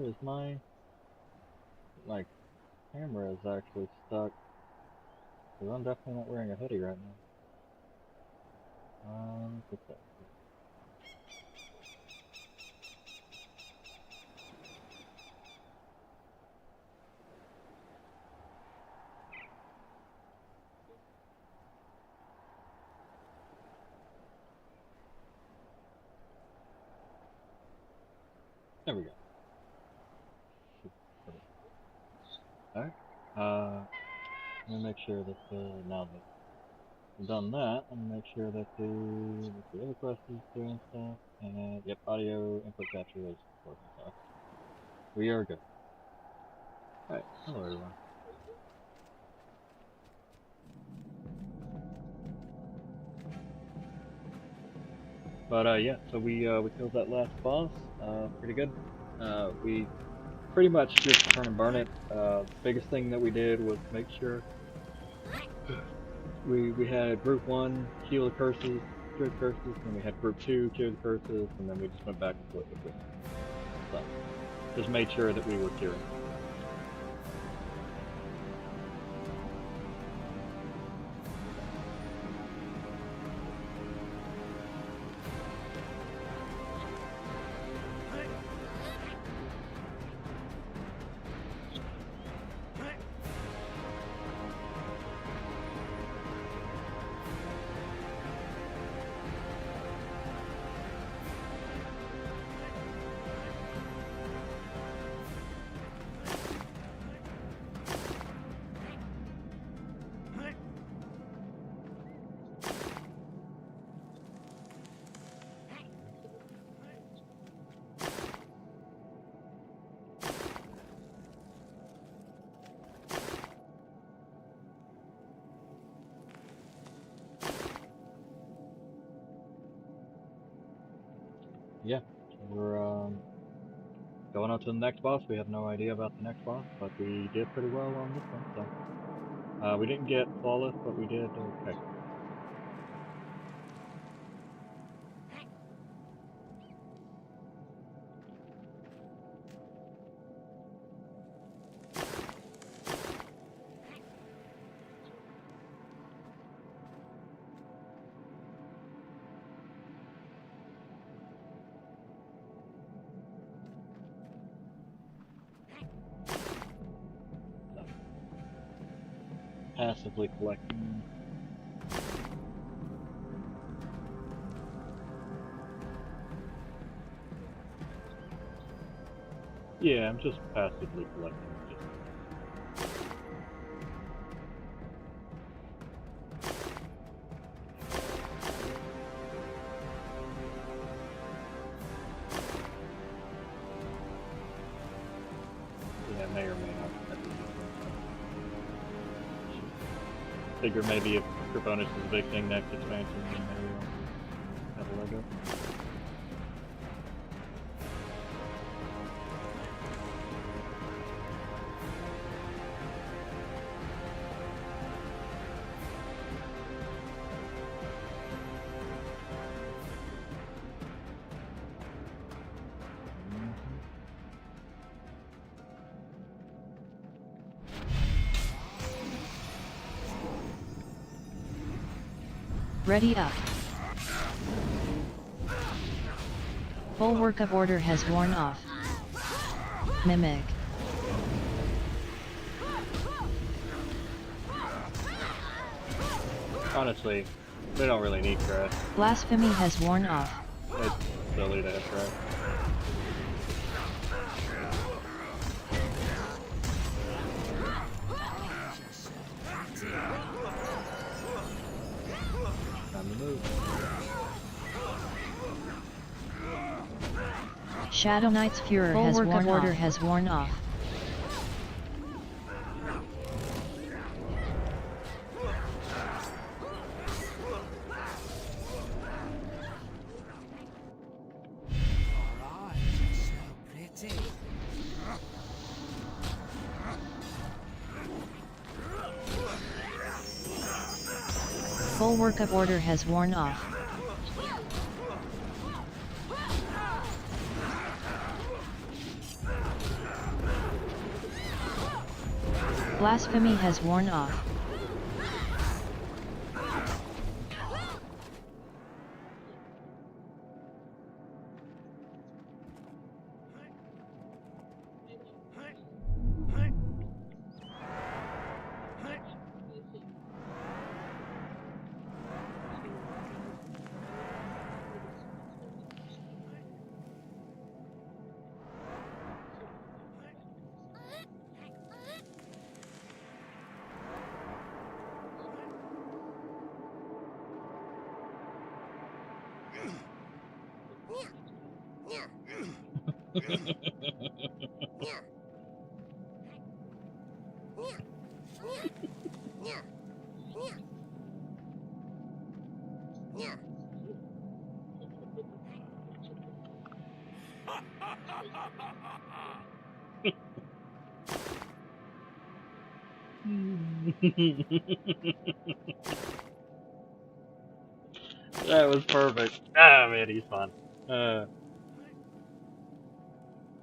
Is my camera is actually stuck. Because I'm definitely not wearing a hoodie right now. What's that? There we go. Alright. Let me make sure that now that we've done that, let me make sure that the other quest is doing stuff. And yep, audio input capture is working. So we are good. Alright, hello everyone. But yeah, so we killed that last boss, pretty good. We pretty much just turn and burn it. Biggest thing that we did was make sure we had group 1 heal the curses, cure the curses, and we had group 2 cure the curses, and then we just went back and forth between them. So just made sure that we were curing. Yeah, so we're going on to the next boss. We have no idea about the next boss, but we did pretty well on this one. So we didn't get flawless, but we did okay. Passively collecting. Yeah, I'm just passively collecting. Yeah, may or may not. Figure maybe if your bonus is a big thing next expansion, then maybe we'll have a leg up. Ready up. Full workup order has worn off. Mimic. Honestly, we don't really need trash. Blasphemy has worn off. It's silly to have trash. Time to move. Shadow Knight's Fuhrer has worn order has worn off. Full workup order has worn off. Blasphemy has worn off. That was perfect. Ah, man, he's fun.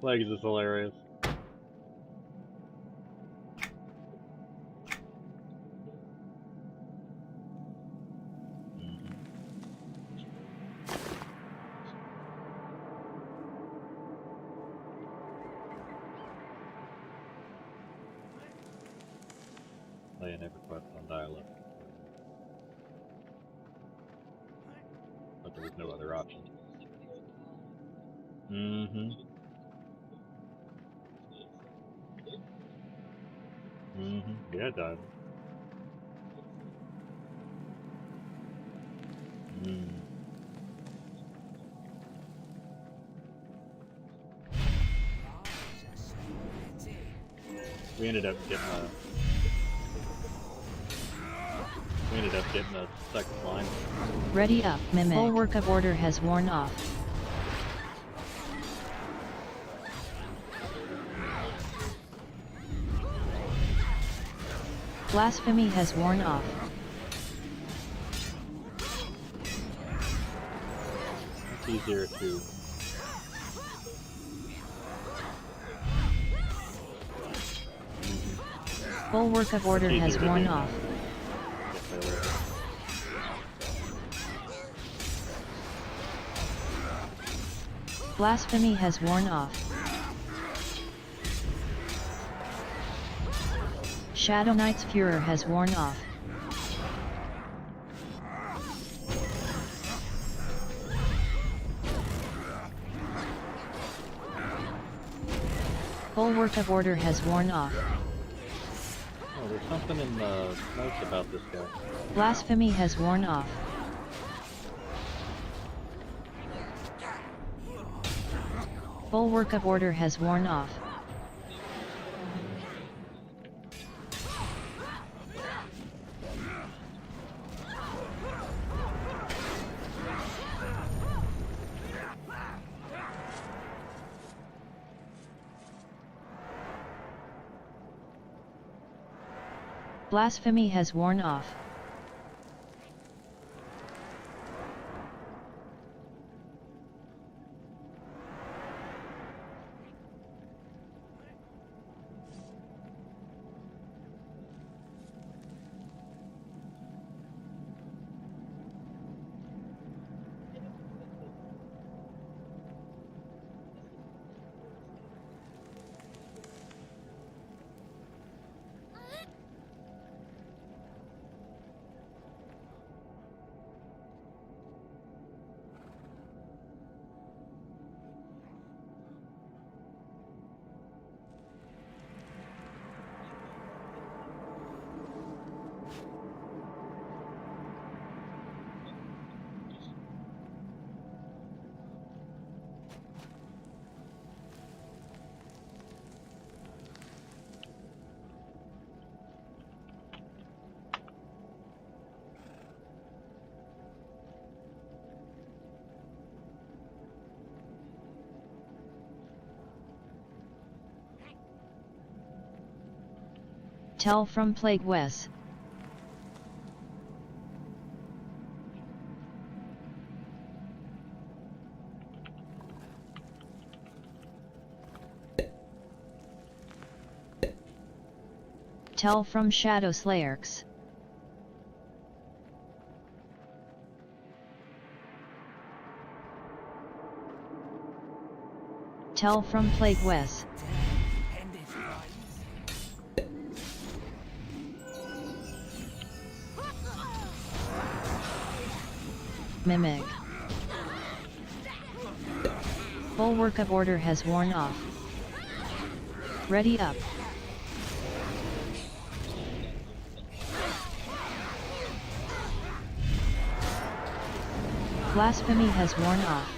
Legs is hilarious. Laying every quest on dial-up. But there was no other option. Mm-hmm. Yeah, dial-up. We ended up getting a second line. Ready up, Mimic. Full work of order has worn off. Blasphemy has worn off. It's easier to... Full work of order has worn off. Blasphemy has worn off. Shadow Knight's Furor has worn off. Full work of order has worn off. Oh, there's something in the notes about this guy. Blasphemy has worn off. Full work of order has worn off. Blasphemy has worn off. Tell from Plague Wes. Tell from Shadow Slayers. Tell from Plague Wes. Mimic. Bulwark of Order has worn off. Ready up. Blasphemy has worn off.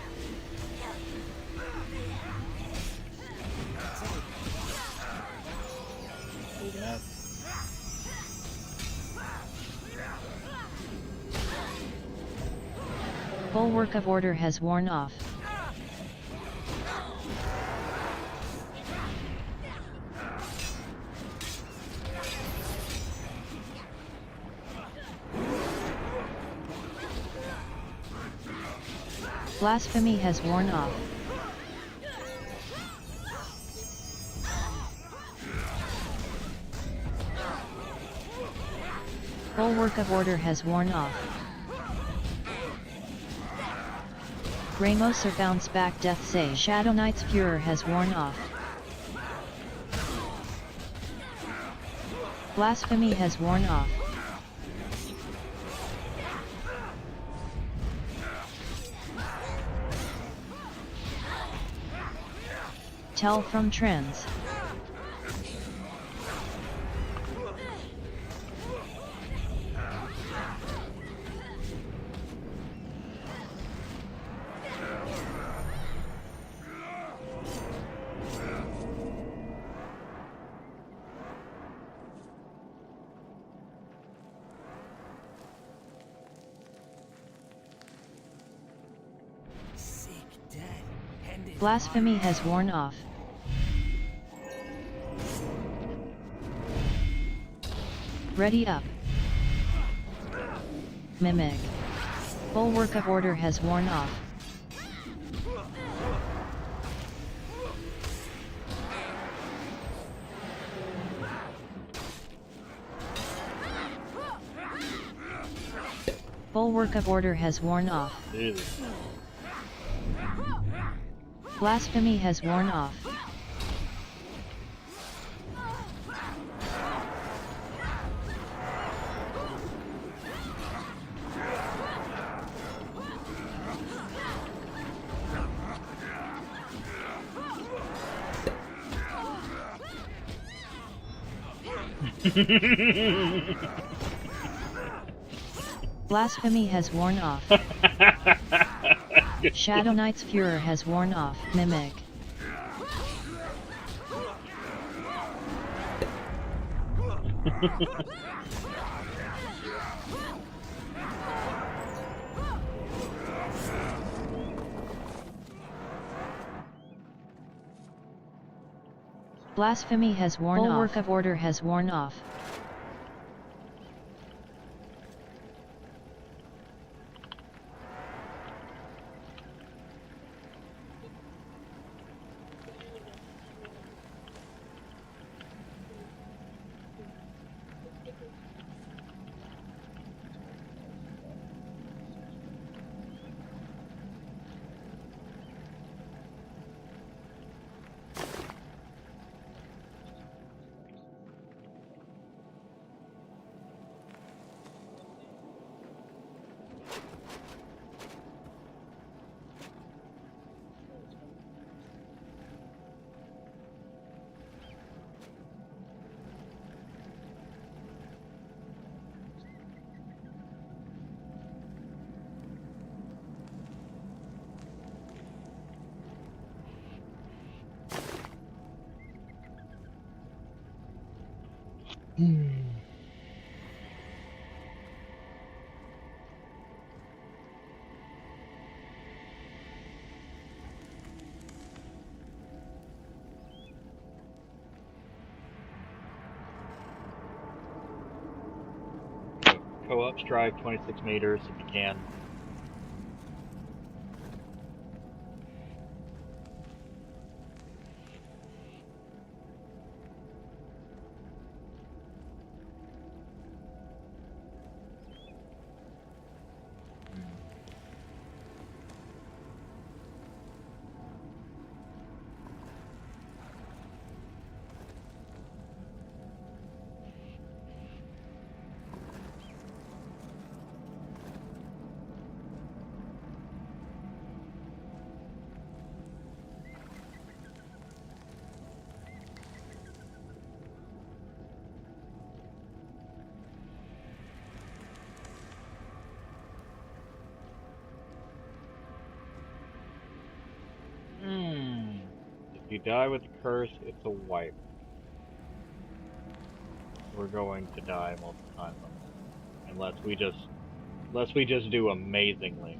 Bulwark of Order has worn off. Blasphemy has worn off. Bulwark of Order has worn off. Ramos or bounce back death say Shadow Knight's Furor has worn off. Blasphemy has worn off. Tell from Trends. Blasphemy has worn off. Ready up. Mimic. Bulwark of Order has worn off. Bulwark of Order has worn off. Blasphemy has worn off. Blasphemy has worn off. Shadow Knight's Furor has worn off. Mimic. Blasphemy has worn off. Bulwark of Order has worn off. Go up strike 26 meters if you can. If you die with the curse, it's a wipe. We're going to die multiple times on this. Unless we just do amazingly.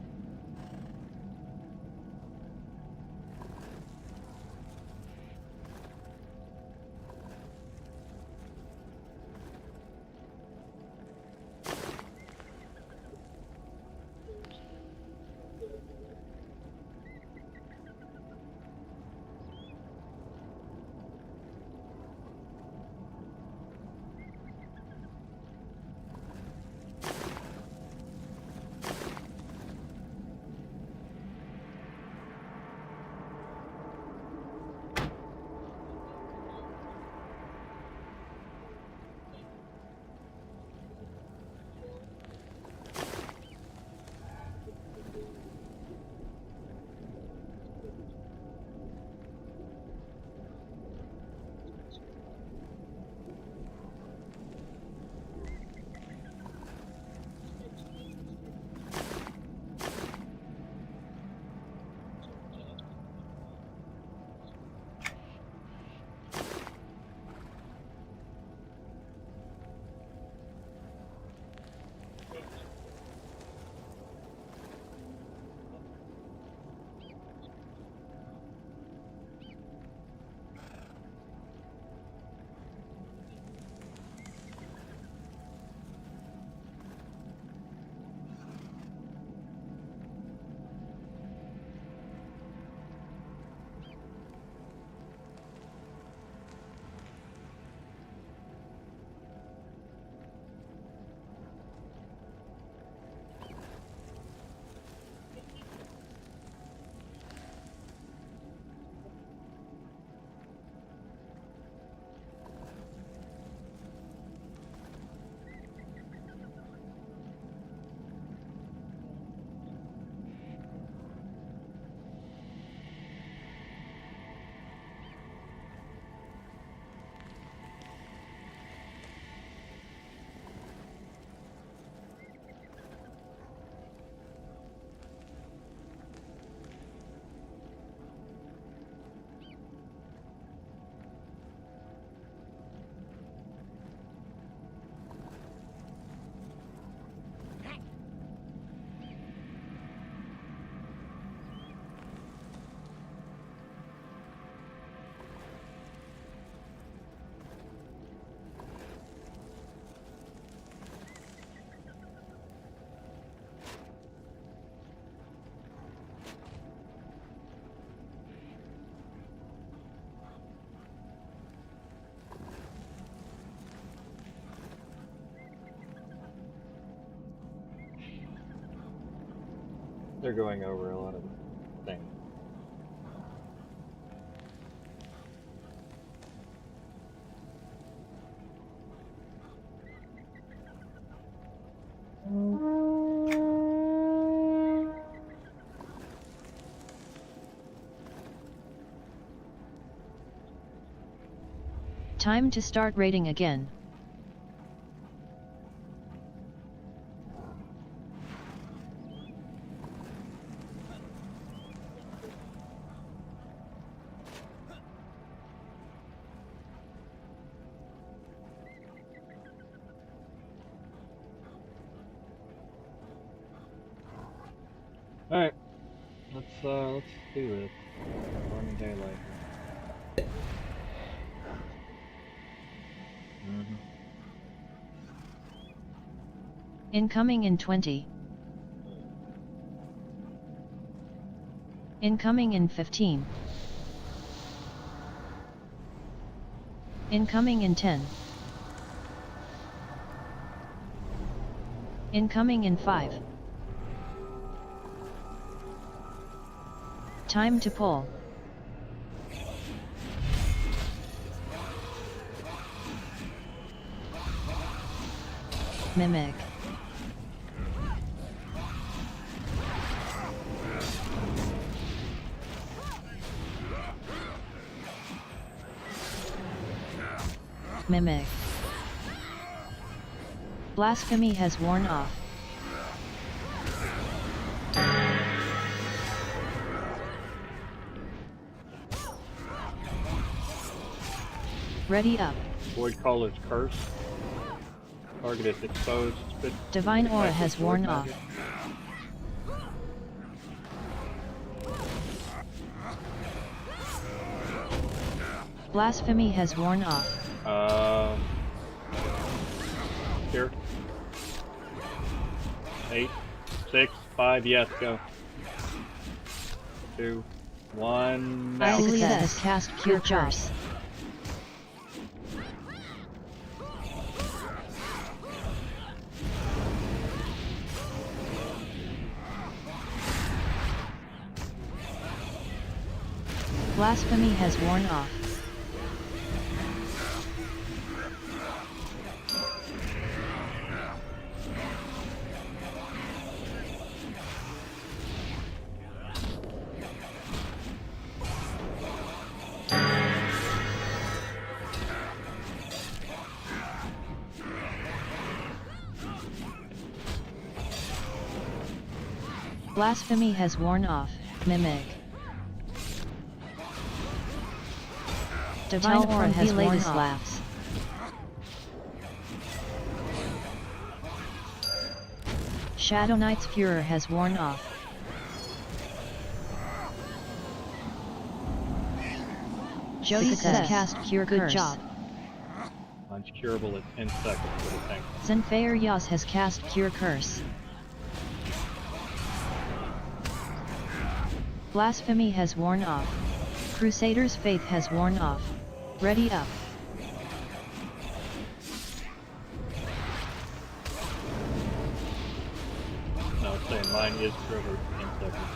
They're going over a lot of things. Time to start raiding again. Alright. Let's do this. Morning daylight. Incoming in 20. Incoming in 15. Incoming in 10. Incoming in 5. Time to pull. Mimic. Mimic. Blasphemy has worn off. Ready up. Void Caller's Curse. Target is exposed. Divine Aura has worn off. Blasphemy has worn off. Here. 8, 6, 5, yes, go. 2, 1, now. Ilia has cast Cure Curse. Blasphemy has worn off. Blasphemy has worn off. Mimic. Divine Aura has worn off. Shadow Knight's Furor has worn off. Jody says cast Cure Curse. Good job. Mine's curable in 10 seconds. What do you think? Zenfair Yas has cast Cure Curse. Blasphemy has worn off. Crusader's Faith has worn off. Ready up. No, it's saying mine is curable in 10 seconds.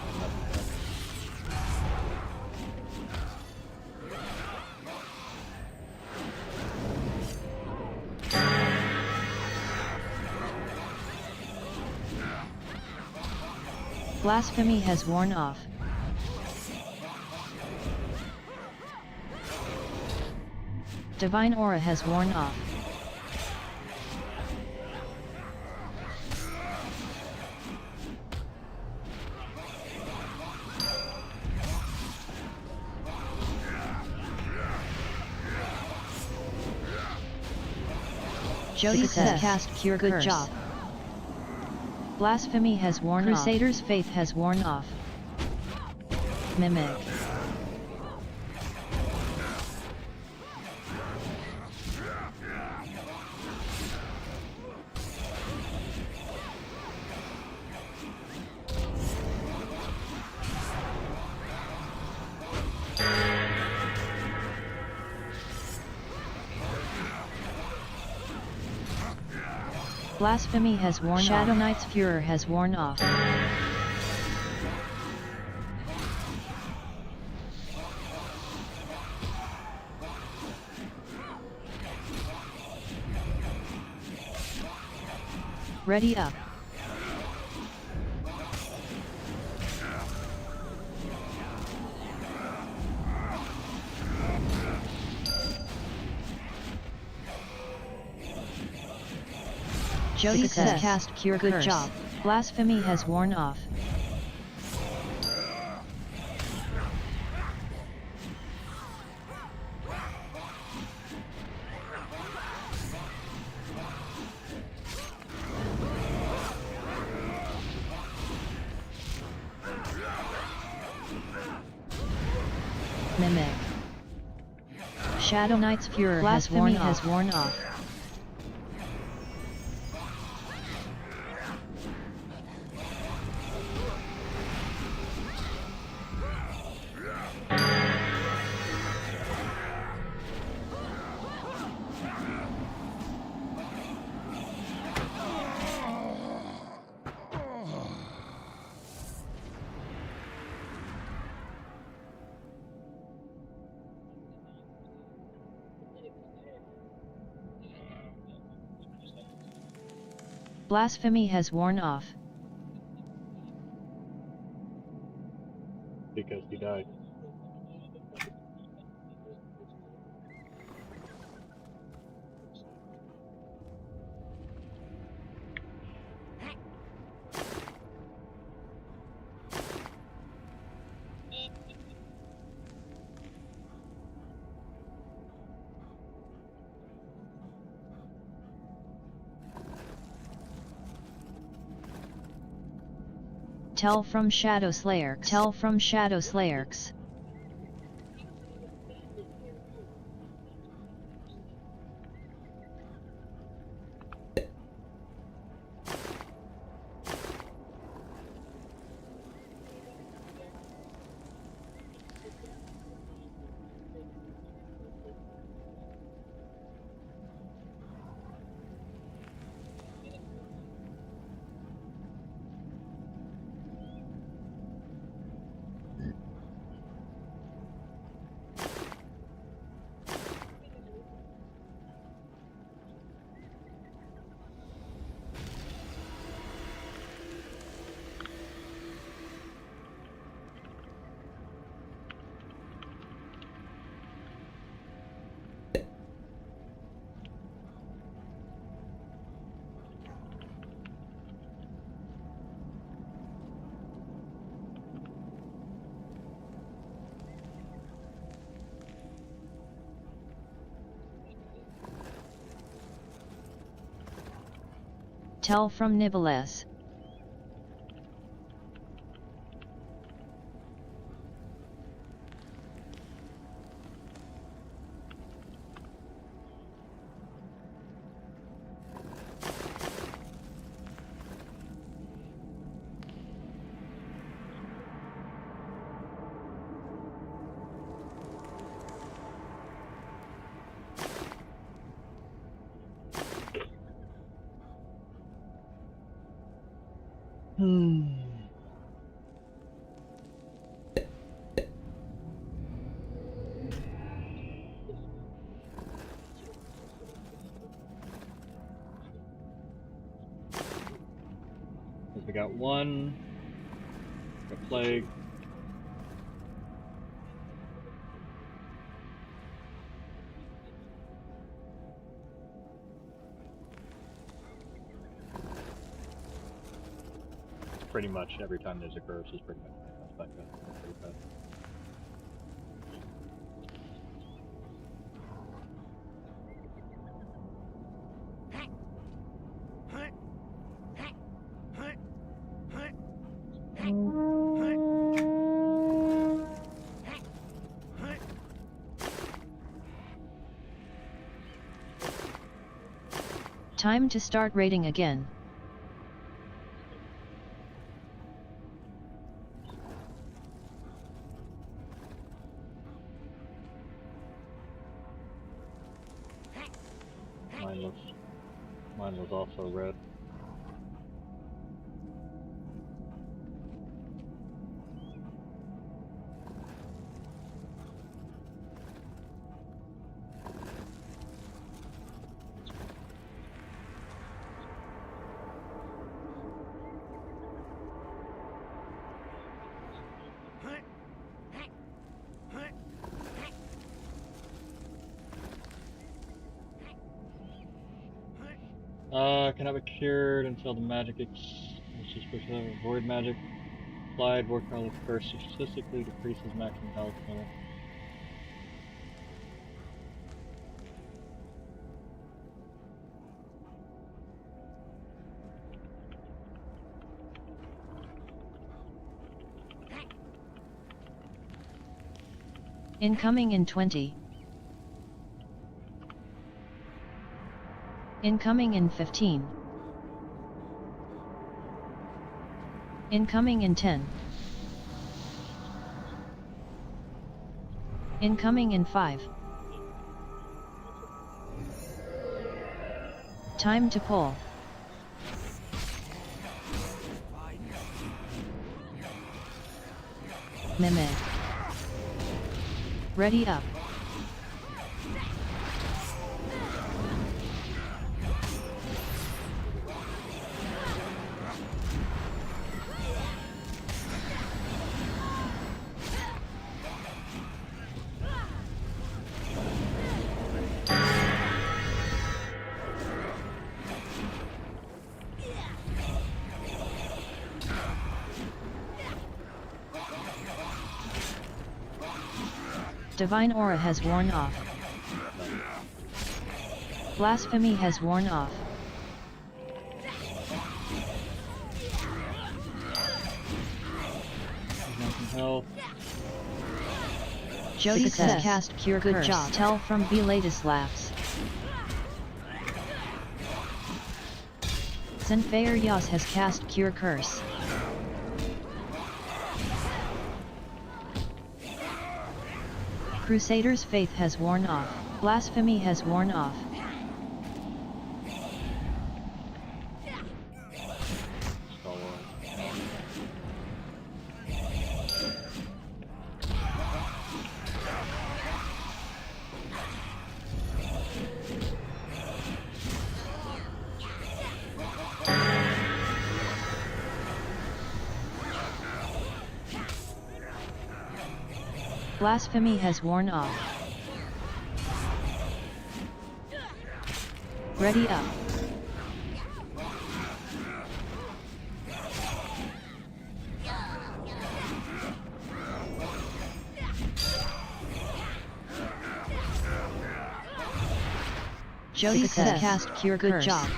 Blasphemy has worn off. Divine Aura has worn off. Jody says cast Cure Curse. Good job. Blasphemy has worn off. Crusader's Faith has worn off. Mimic. Blasphemy has worn off. Shadow Knight's Furor has worn off. Ready up. Jody says cast Cure Curse. Good job. Blasphemy has worn off. Mimic. Shadow Knight's Furor has worn off. Blasphemy has worn off. Because he died. Tell from Shadow Slayer. Tell from Shadow Slayers. Tell from Nibbles. We got one. Got plague. Pretty much every time there's a curse is pretty much like that. Pretty bad. Time to start raiding again. Mine was also red. Cannot be cured until the magic void magic applied. Void currently first statistically decreases maximum health level. Incoming in 20. Incoming in 15. Incoming in 10. Incoming in 5. Time to pull. Mimic. Ready up. Divine Aura has worn off. Blasphemy has worn off. health. Jody says cast cure good curse. Job. Tell from B latest laughs. Zenfair Yas has cast cure curse. Crusader's faith has worn off. Blasphemy has worn off. Blasphemy has worn off. Ready up. Jody says cast cure good curse. Job.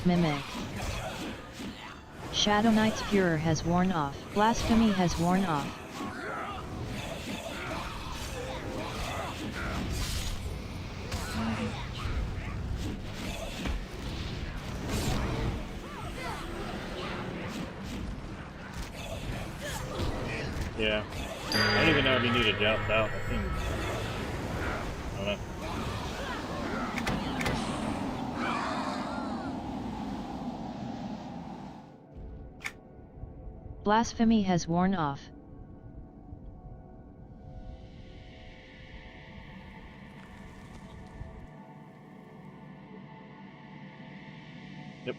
Mimic. Shadow Knight's furor has worn off. Blasphemy has worn off. Yeah. I don't even know if you need to joust out. I think. I don't know. Blasphemy has worn off. Yep.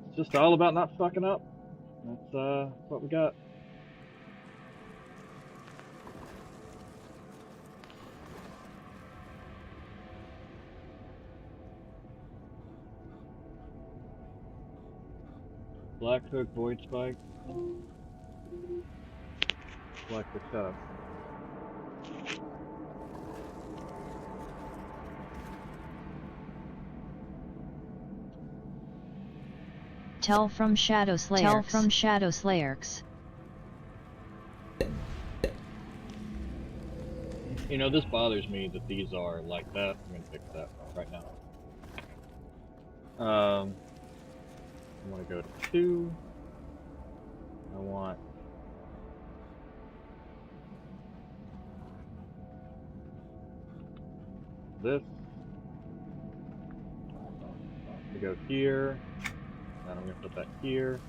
It's just all about not fucking up. That's what we got. Black Hook, Void Spike. Black Hook up. Tell from Shadow Slayers. Tell from Shadow Slayers. You know, this bothers me that these are like that. I'm gonna fix that right now. I want to go to 2. I want this to go here, and I'm going to put that here.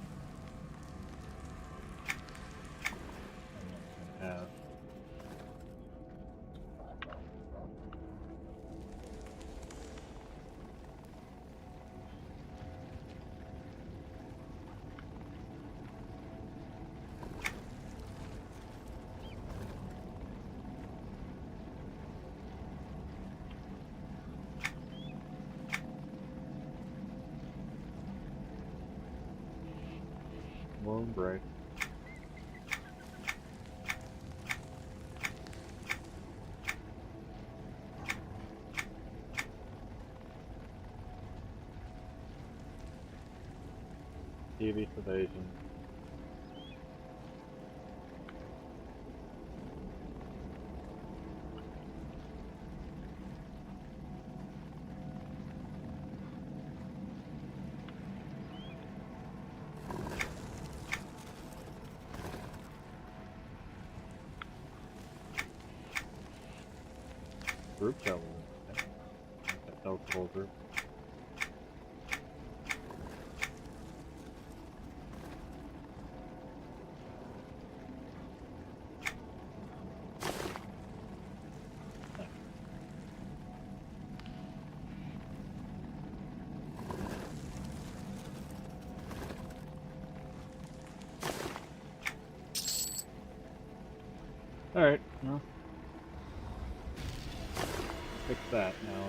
And then I'm going to have Lone Break. TV Evasion. Group chat. That tells the whole group. Alright, well. Fix that now.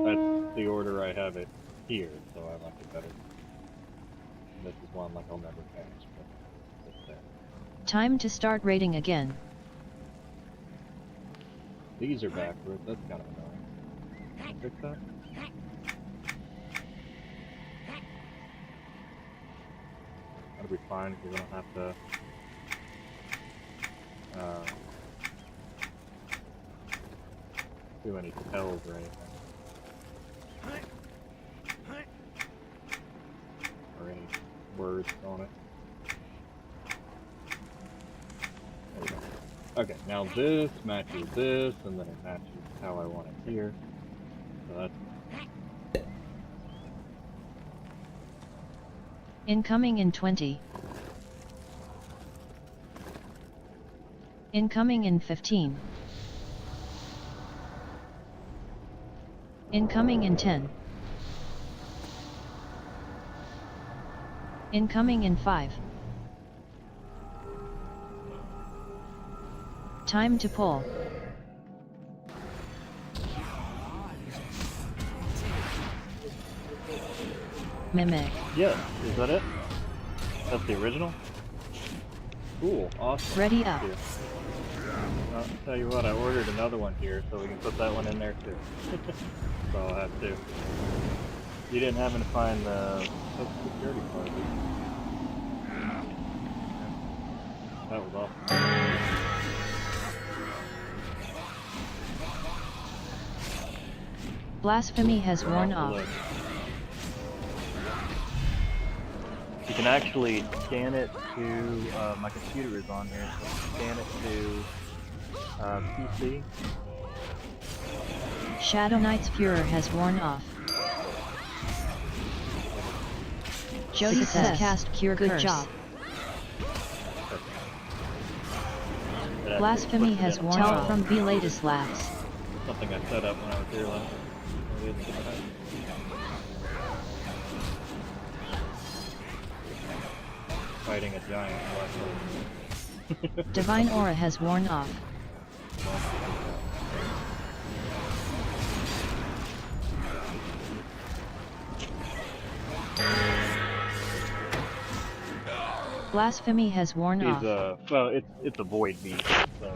That's the order I have it here, so I like it better. This is one like I'll never pass, but it's there. Time to start raiding again. These are backwards, that's kind of annoying. Can I fix that? That'll be fine because we don't have to do any tells or anything. Or any words on it. There we go. Okay, now this matches this, and then it matches how I want it here. So that's Incoming in 20. Incoming in 15. Incoming in 10. Incoming in 5. Time to pull. Mimic. yes, is that it? That's the original? Cool, awesome. Ready up. I'll tell you what, I ordered another one here, so we can put that one in there too. So I'll have to. You didn't happen to find the Social Security card, did you? That was awesome. Blasphemy has worn off. You can actually scan it to, my computer is on here, so scan it to PC. Shadow Knight's Furor has worn off. Jody says cast cure good curse. Job. Blasphemy has worn off from the latest labs. Something I set up when I was here last. Fighting a giant. Divine Aura has worn off. Blasphemy has worn off. Well, it's a void beast, so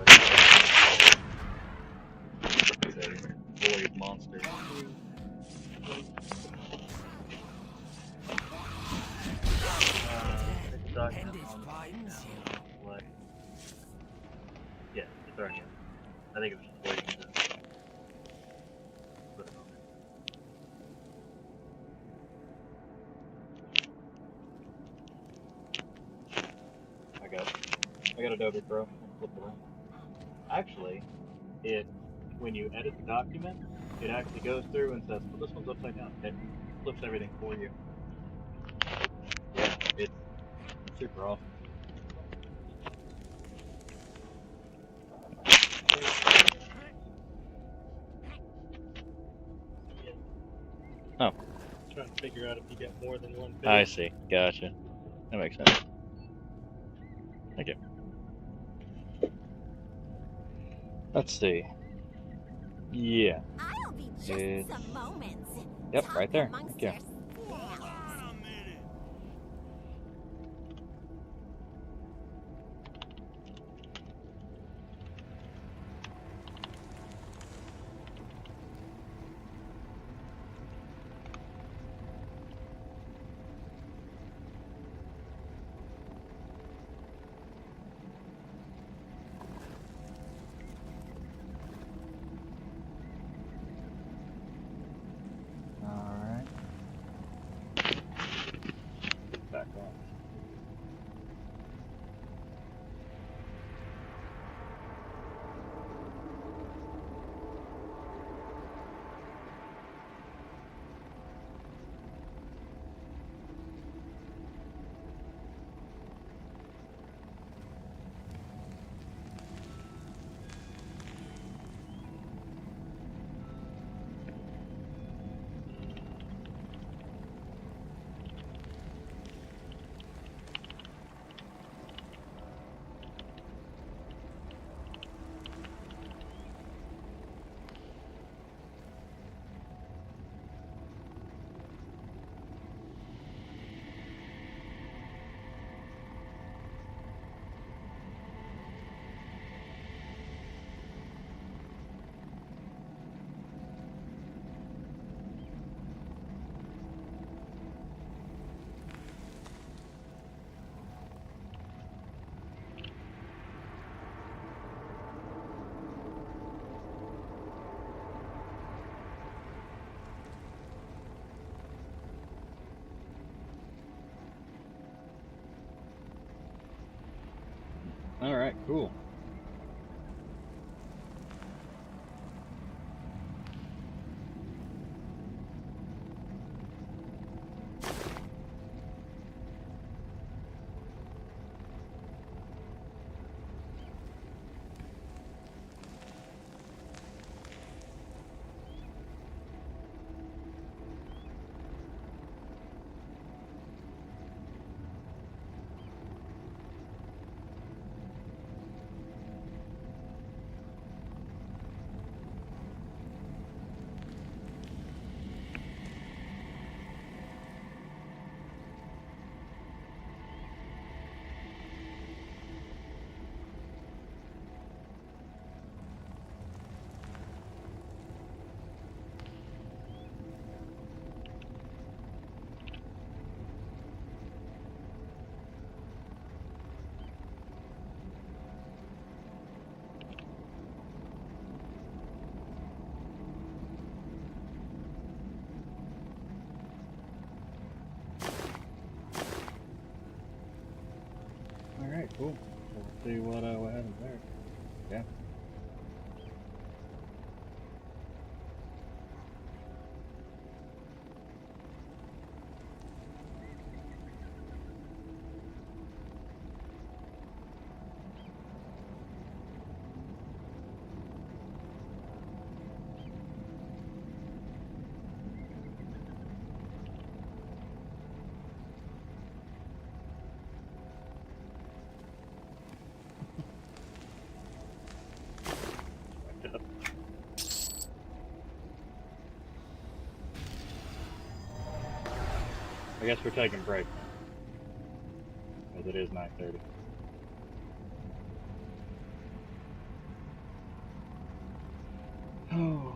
it's a void monster. Yeah, it's already in. I think it was just waiting to put it on there. I got Adobe Pro. Flip it around. Actually, when you edit the document, it actually goes through and says, well, this one's upside down. It flips everything for you. Yeah, it's super awesome. Oh. Trying to figure out if you get more than one bit. I see. Gotcha. That makes sense. Thank you. Let's see. Yeah. I'll be just some moments. Yep, right there. Thank you. Alright, cool. Alright, cool. So we'll see what happens there. Yeah. I guess we're taking break now, as it is 9:30. Oh.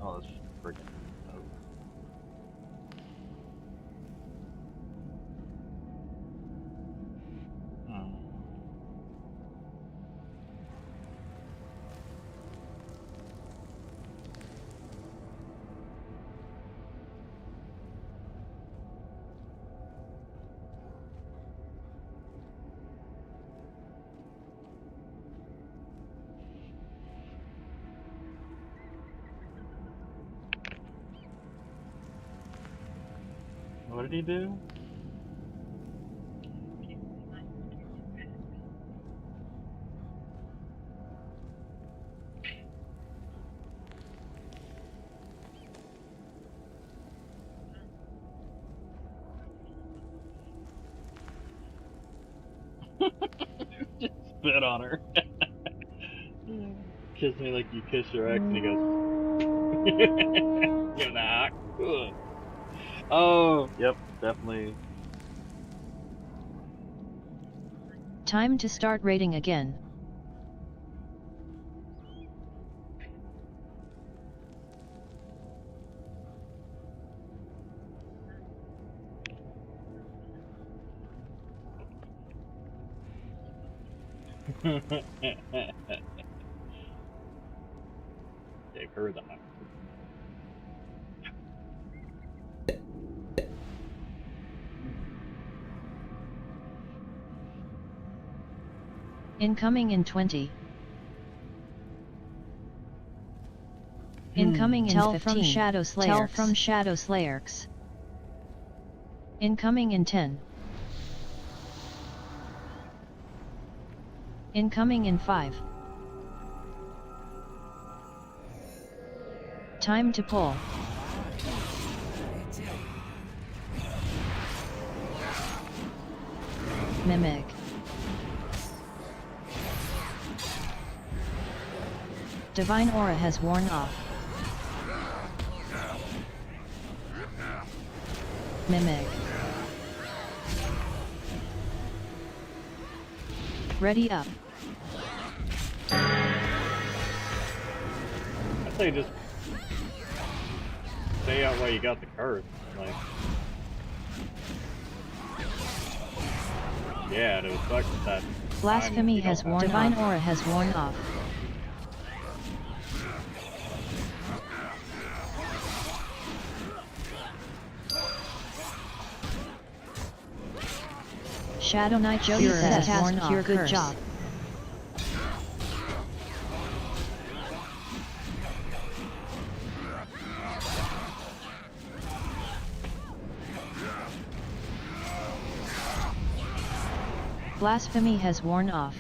Oh, this freaking. Oh. Hmm. What did he do? Just spit on her. Kiss me like you kiss your ex, and he goes, "You're not good." Oh, yep, definitely. Time to start raiding again. Gave her the Incoming in 20. Incoming in 15. From Shadow Slayer. Tell from Shadow Slayers. Incoming in 10. Incoming in 5. Time to pull. Mimic. Divine Aura has worn off. Mimic. Ready up. I say just stay out while you got the curse. Like, yeah, it was suck that. Blasphemy has worn off. Divine Aura has worn off. Shadow Knight Joker has worn off. Good curse. Job. Blasphemy has worn off.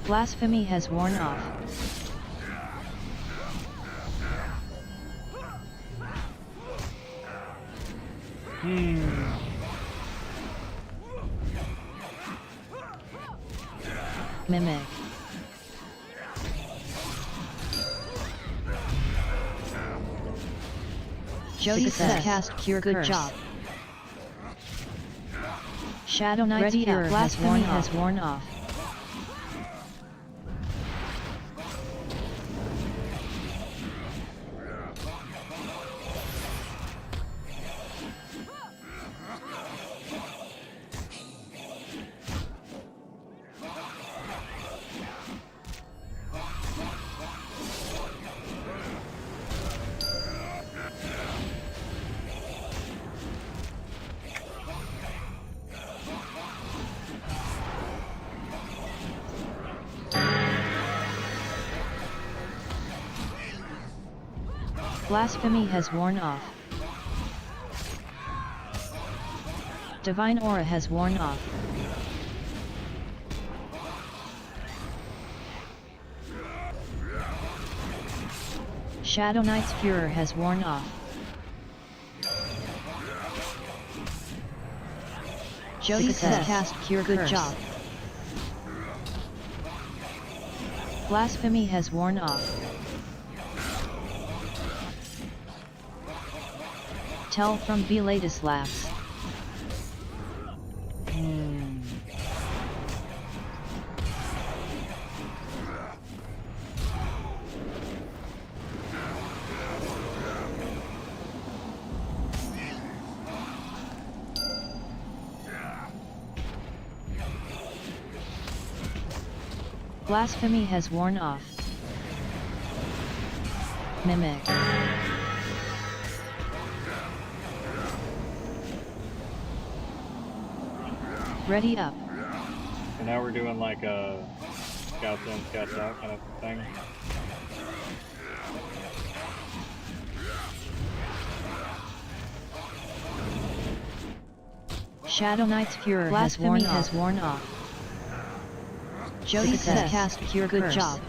Blasphemy has worn off. Mimic. Jody says cast Cure Good curse. Job. Shadow Knight's Cure has worn off. Blasphemy has worn off. Divine Aura has worn off. Shadow Knight's Furor has worn off. Jody says cast Cure Good curse. Job. Blasphemy has worn off. Tell from Vladislav. Blasphemy has worn off. Mimic. Ready up. And now we're doing like a scouts in, scouts out kind of thing. Shadow Knight's Furor has worn off. Jody says cast Cure Good curse. Job.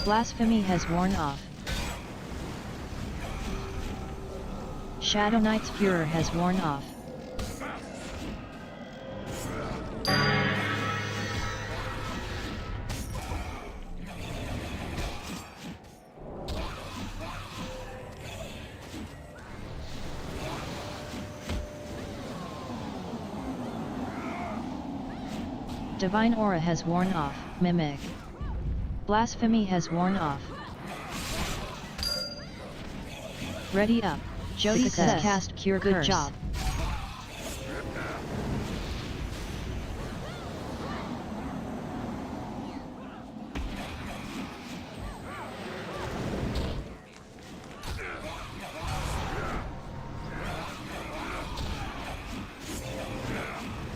Blasphemy has worn off. Shadow Knight's furor has worn off. Divine Aura has worn off. Mimic. Blasphemy has worn off. Ready up. Jody says cast Cure Curse. Good job.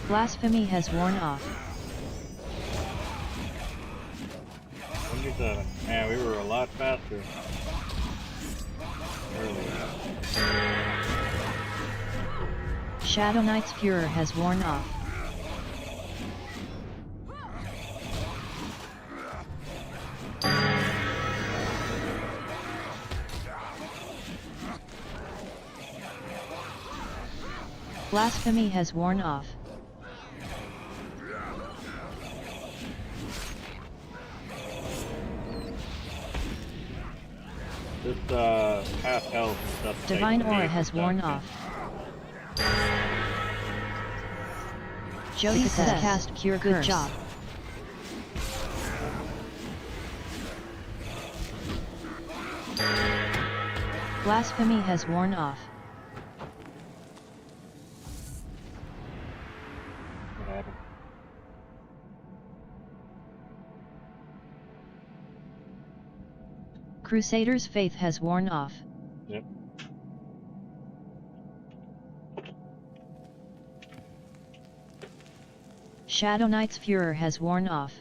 Blasphemy has worn off. 27. Man, we were a lot faster earlier. Shadow Knight's furor has worn off. Blasphemy has worn off. This half health and stuff. Divine Aura has worn off. Jody says cast Cure Curse. Good job. Blasphemy has worn off. What happened? Crusader's faith has worn off. Yep. Shadow Knight's furor has worn off.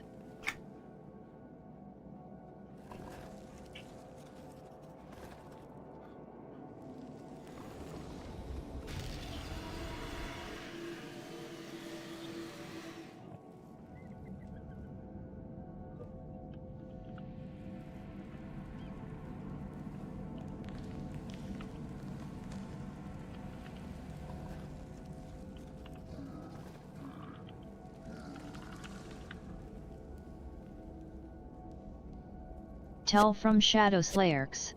Tell from Shadow Slayers.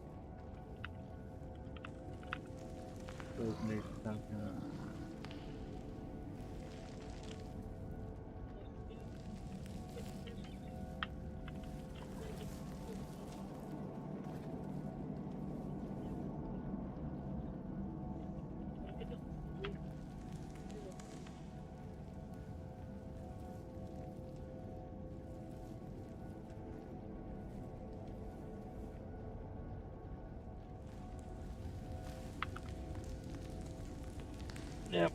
Yep.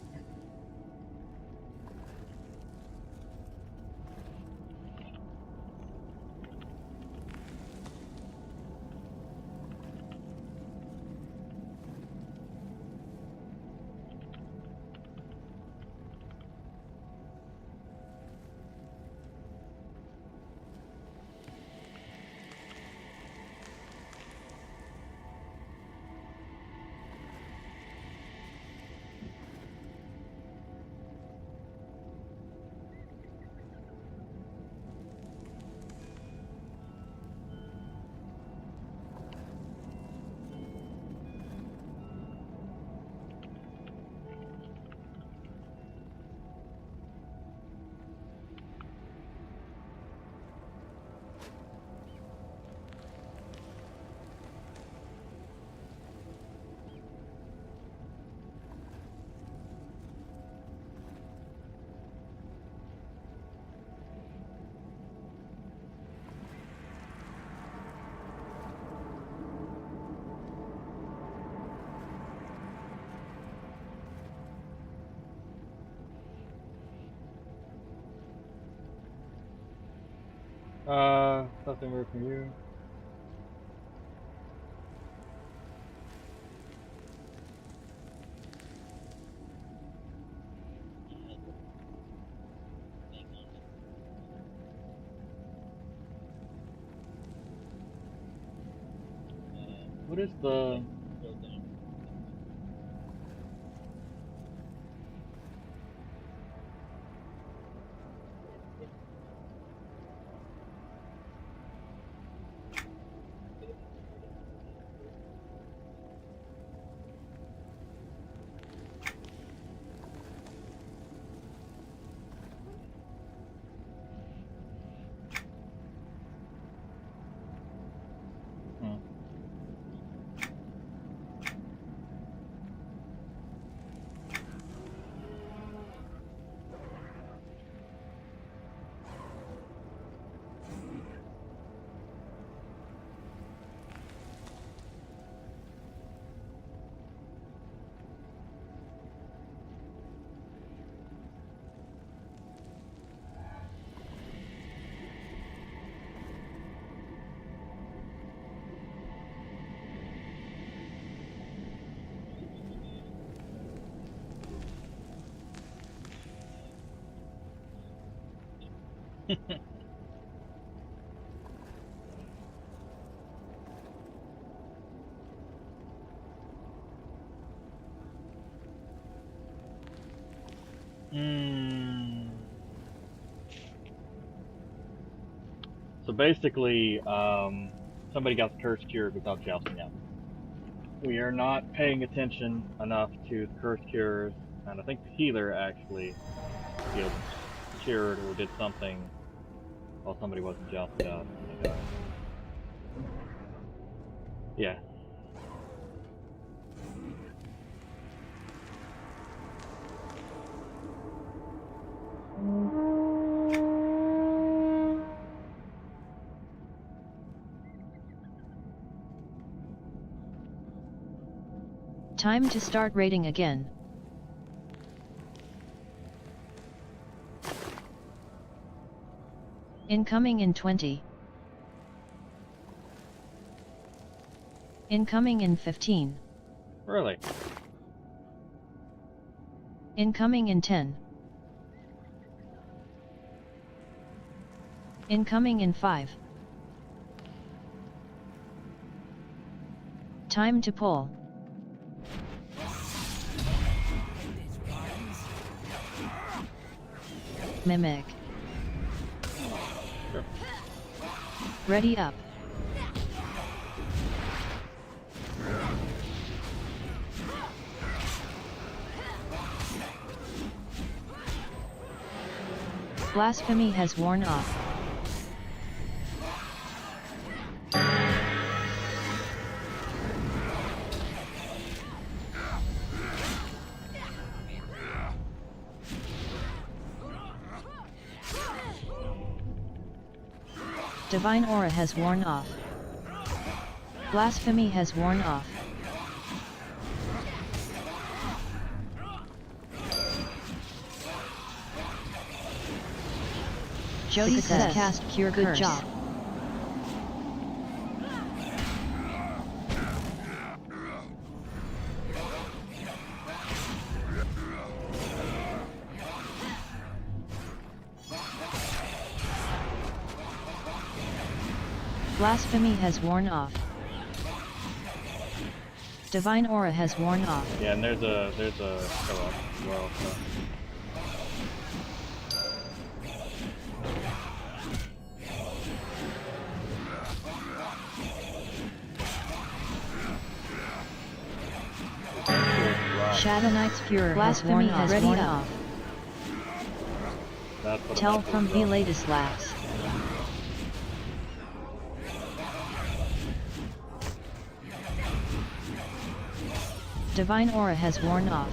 Nothing more from you. What is the So basically, somebody got the curse cured without jousting out. We are not paying attention enough to the curse cures, and I think the healer actually, you know, cured or did something while somebody wasn't jousted out and they died. Yeah. Time to start raiding again. Incoming in 20. Incoming in 15. Really? Incoming in 10. Incoming in 5. Time to pull. Mimic. Sure. Ready up. Blasphemy has worn off. Divine aura has worn off. Blasphemy has worn off. Jody says cast cure good curse. Job. Blasphemy has worn off. Divine aura has worn off. Yeah, and there's a co-op as well. So. Shadow Knight's Fury Blasphemy has worn off. Tell from the latest laughs. Divine aura has worn off.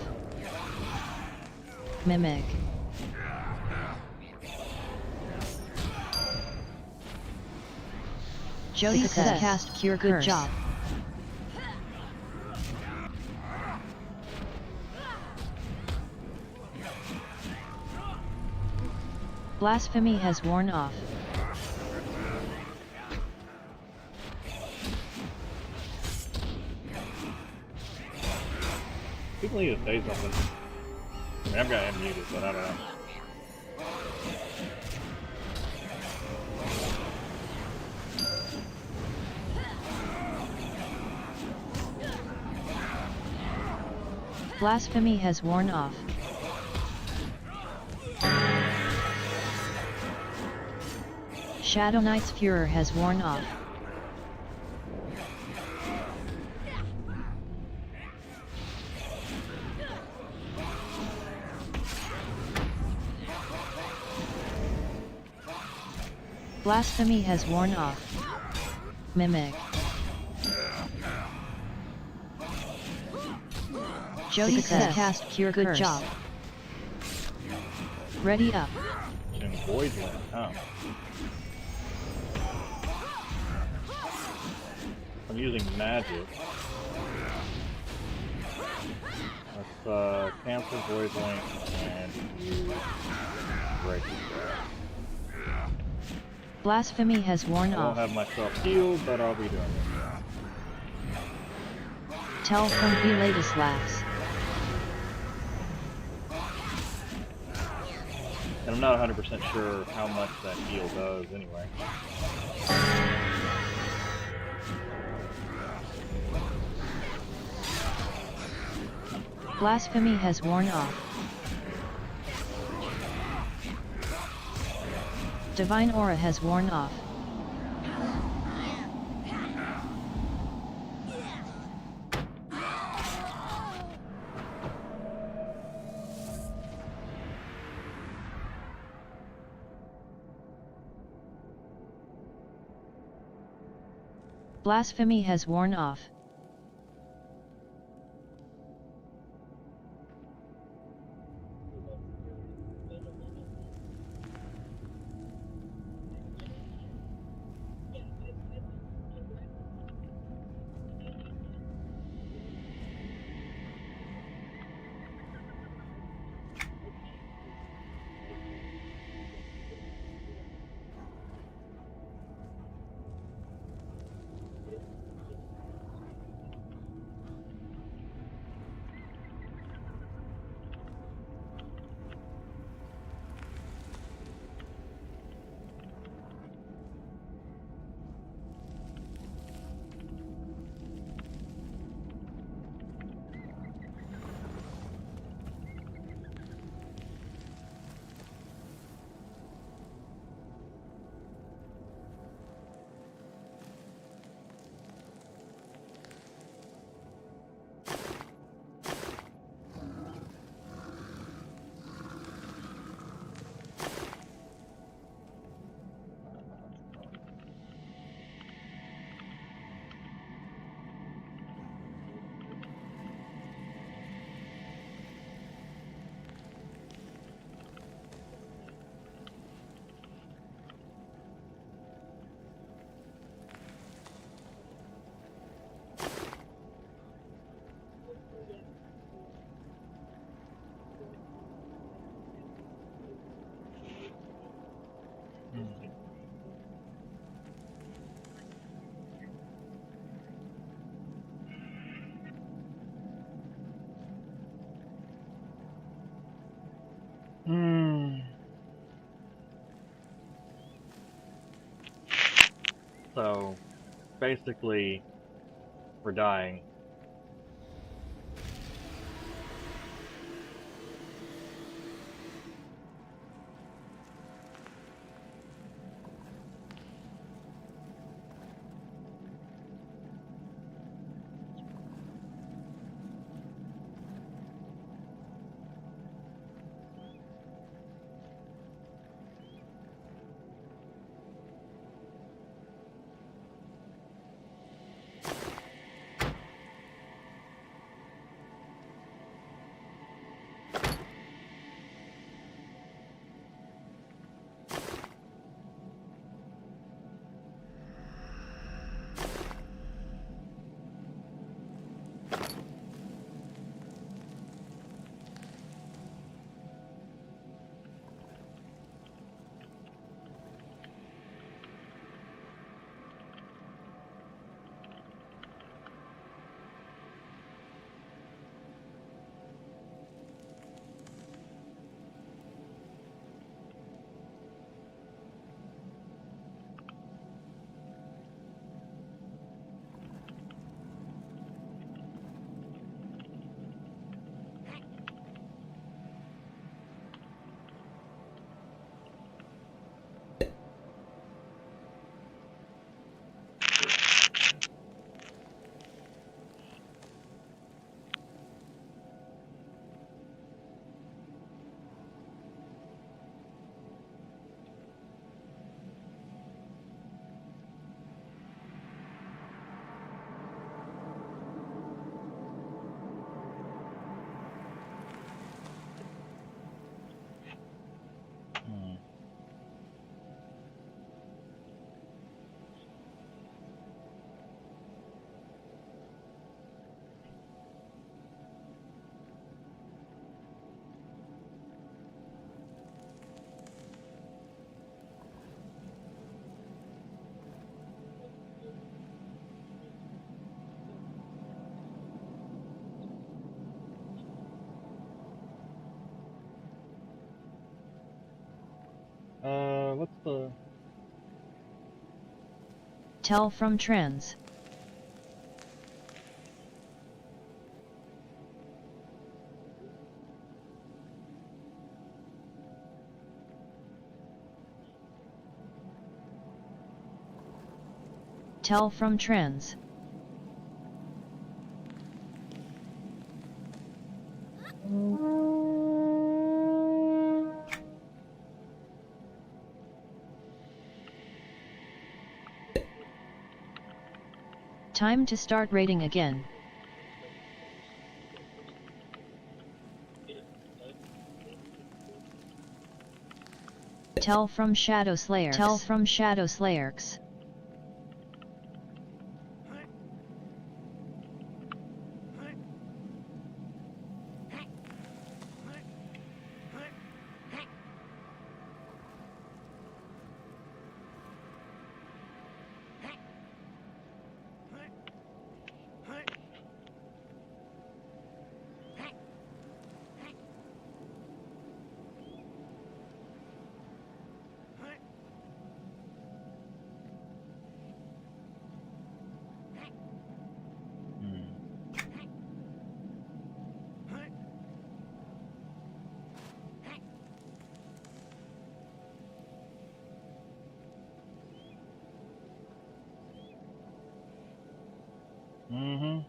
Mimic. Jody says cast cure good curse. Job. Blasphemy has worn off. People need to say something. I mean, I've got him muted, but I don't know. Blasphemy has worn off. Shadow Knight's Fury has worn off. Blasphemy has worn off. Mimic. Jody says cast cure good curse. Job. Ready up. In Voidland, huh? I'm using magic. Let's cancel Voidlink and use Breaking Grab. Blasphemy has worn I off. won't have myself healed, but I'll be doing it. Tell from the latest laughs. And I'm not 100% sure how much that heal does anyway. Blasphemy has worn off. Divine Aura has worn off. Blasphemy has worn off. So, basically, we're dying. what's the... Tell from trends. Tell from trends. Time to start raiding again. Tell from Shadow Slayers. Tell from Shadow Slayers. Mm-hmm.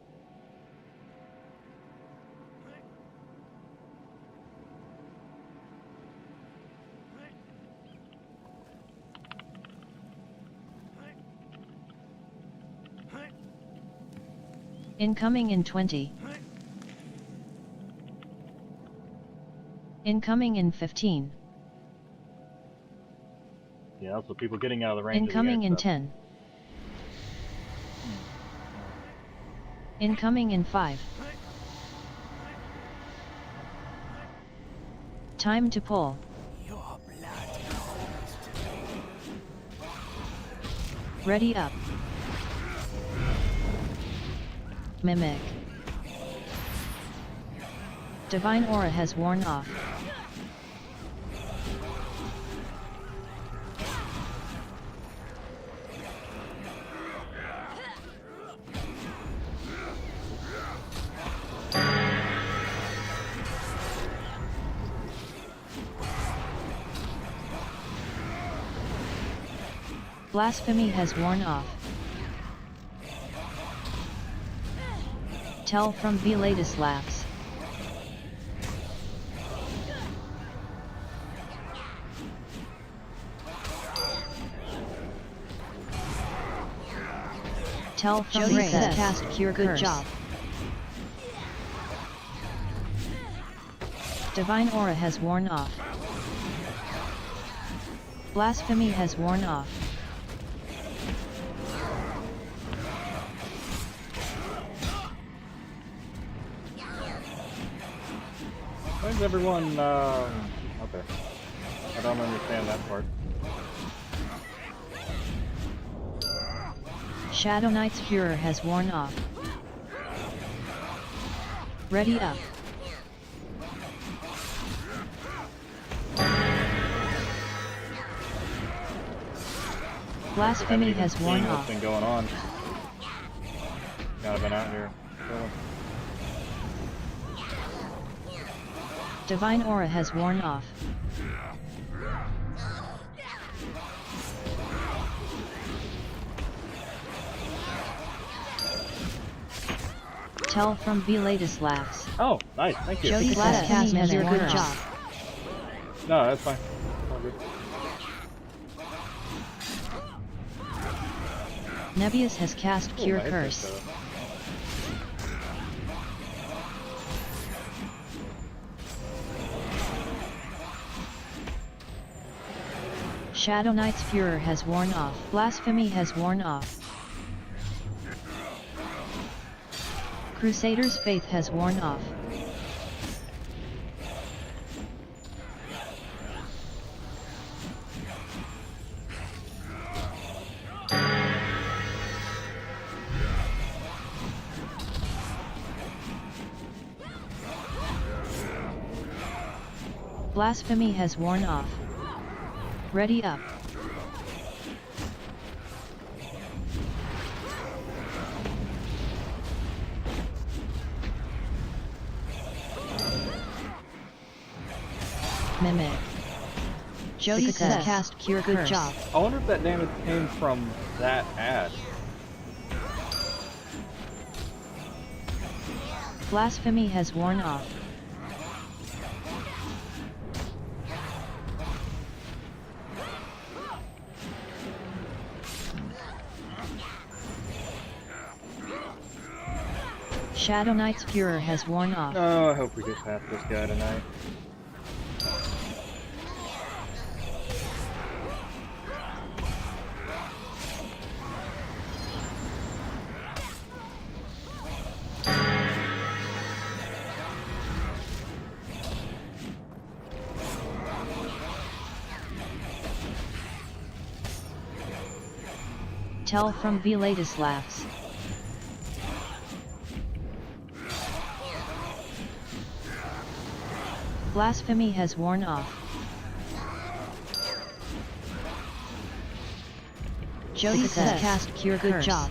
Incoming in 20. Incoming in 15. Yeah, also people getting out of the range Incoming of in the 10. Incoming in 5. Time to pull. Ready up. Mimic. Divine Aura has worn off. Blasphemy has worn off. Tell from Veladislavs. Tell from Raid has cast Cure Good Curse. Job. Divine Aura has worn off. Blasphemy has worn off. Why is everyone, okay. I don't understand that part. Shadow Knight's Furor has worn off. Ready up. Blasphemy has worn off. What's been going on? Kind of been out here. Divine Aura has worn off. Tell from Veladislavs. Oh, nice, thank you. Jody's last cast has your good job. No, that's fine. All good. Nebius has cast Cure Curse. Shadow Knight's Furor has worn off. Blasphemy has worn off. Crusader's Faith has worn off. Blasphemy has worn off. Ready up. Mimic. Jody says cast cure curse. Good job. I wonder if that damage came from that ad. Blasphemy has worn off. Shadow Knight's Furor has worn off. Oh, I hope we get past this guy tonight. Tell from V latest laughs. Blasphemy has worn off. Jody says cast cure curse. Good job.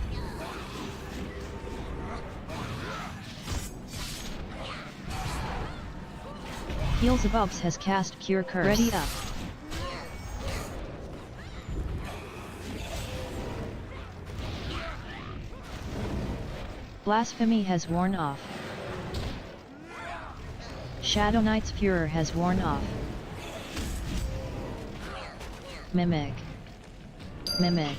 Heels Above has cast cure curse. Ready up. Blasphemy has worn off. Shadow Knight's Furor has worn off. Mimic. Mimic.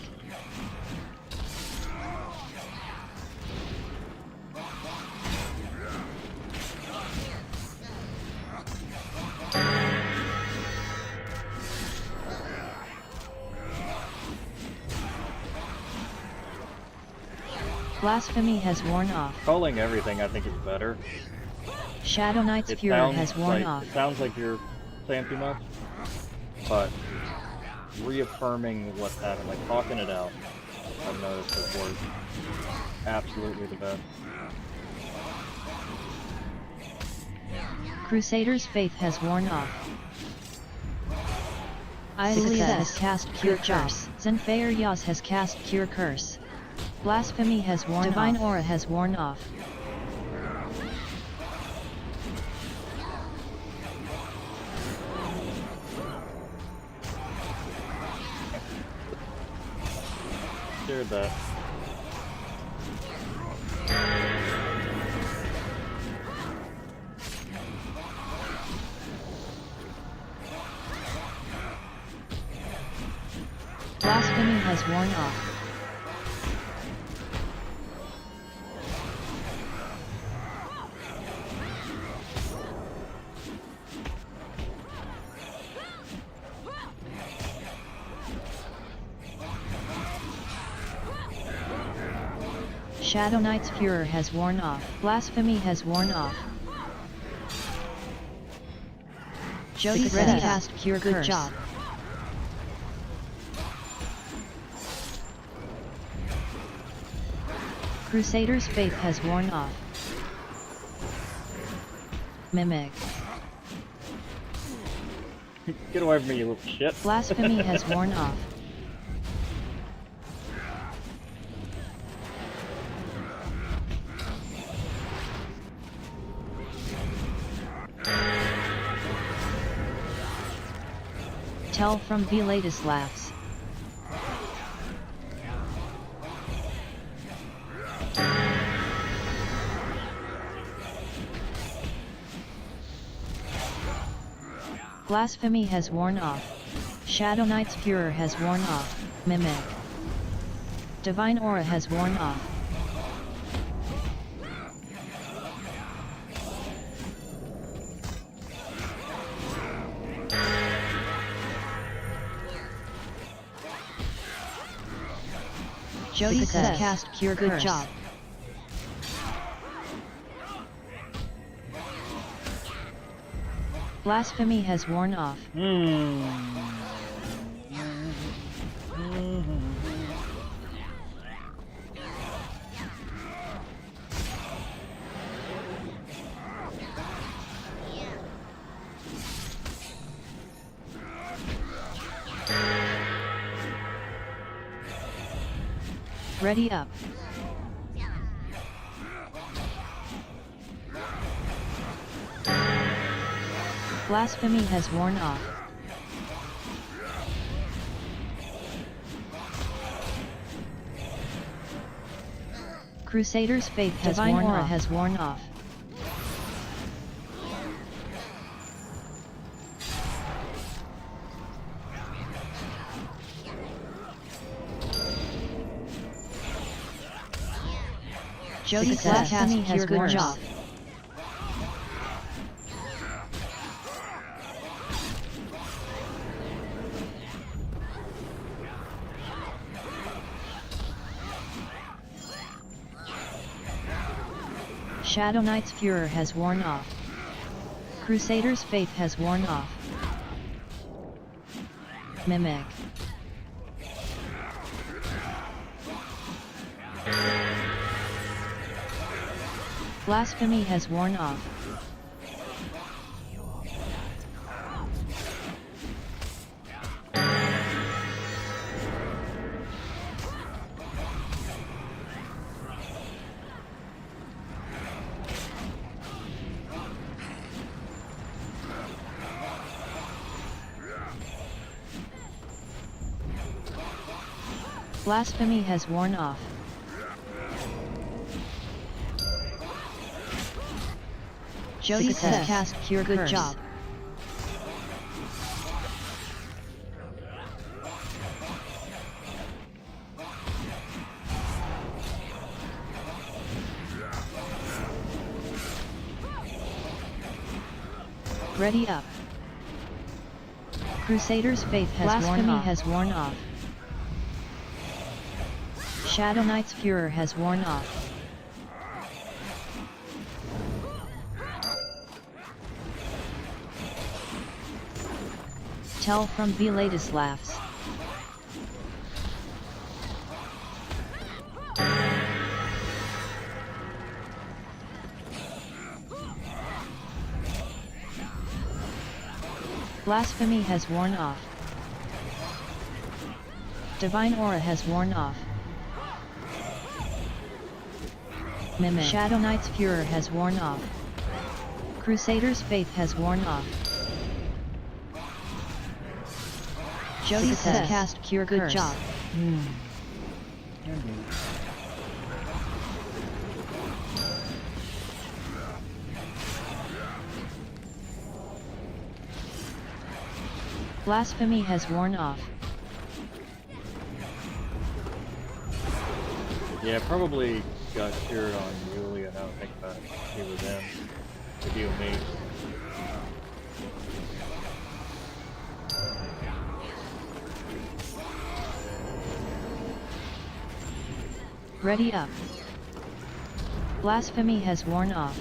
Blasphemy has worn off. Calling everything I think is better. Shadow Knight's Furor has worn off. It sounds like you're saying too much, but reaffirming what's happening, like talking it out, I've noticed is worth absolutely the best. Crusader's Faith has worn off. Ilia has cast Cure Curse. Zenfire Yaz has cast Cure Curse. Blasphemy has worn off. Divine Aura has worn off. Shared that. Blasphemy has worn off. Shadow Knight's Furor has worn off. Blasphemy has worn off. Jody says cast Cure Curse. Good job. Crusader's Faith has worn off. Mimic. Get away from me, you little shit. Blasphemy has worn off. Tell from V latest laughs. Blasphemy has worn off. Shadow Knight's Furor has worn off. Mimic. Divine Aura has worn off. Jody says cast Cure Curse. Good job. Blasphemy has worn off. Ready up. Blasphemy has worn off. Crusader's faith has Divine worn aura off. Has worn off. Jody's blasphemy has worn off. Shadow Knight's furor has worn off. Crusader's faith has worn off. Mimic. Blasphemy has worn off. Blasphemy has worn off. Jody has cast Cure Good Curse. Job. Ready up. Crusader's faith has worn off. Blasphemy has worn off. Shadow Knight's furor has worn off. Tell from the latest laughs. Blasphemy has worn off. Divine aura has worn off. Mimic. Shadow Knight's furor has worn off. Crusader's faith has worn off. Jody has cast Cure Good Curse. Job. Blasphemy has worn off. Yeah, probably got cured on Yulia, now I think about it. He was in to heal me. Ready up. Blasphemy has worn off.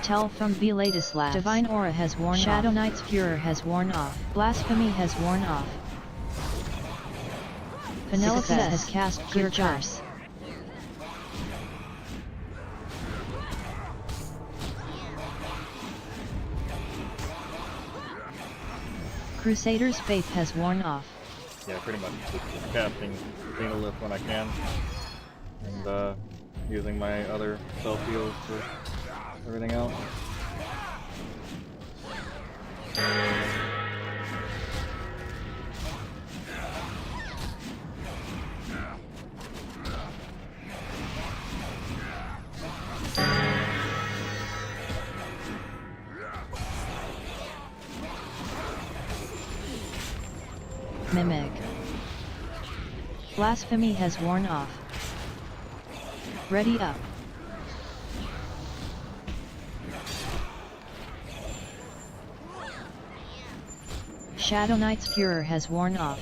Tell from the latest laugh. Divine aura has worn off. Shadow Knight's furor has worn off. Blasphemy has worn off. Penelope has cast Cure Curse. Crusader's faith has worn off. Yeah, pretty much just casting Xenolith when I can, and using my other self heals for everything else. Mimic. Blasphemy has worn off. Ready up. Shadow Knight's furor has worn off.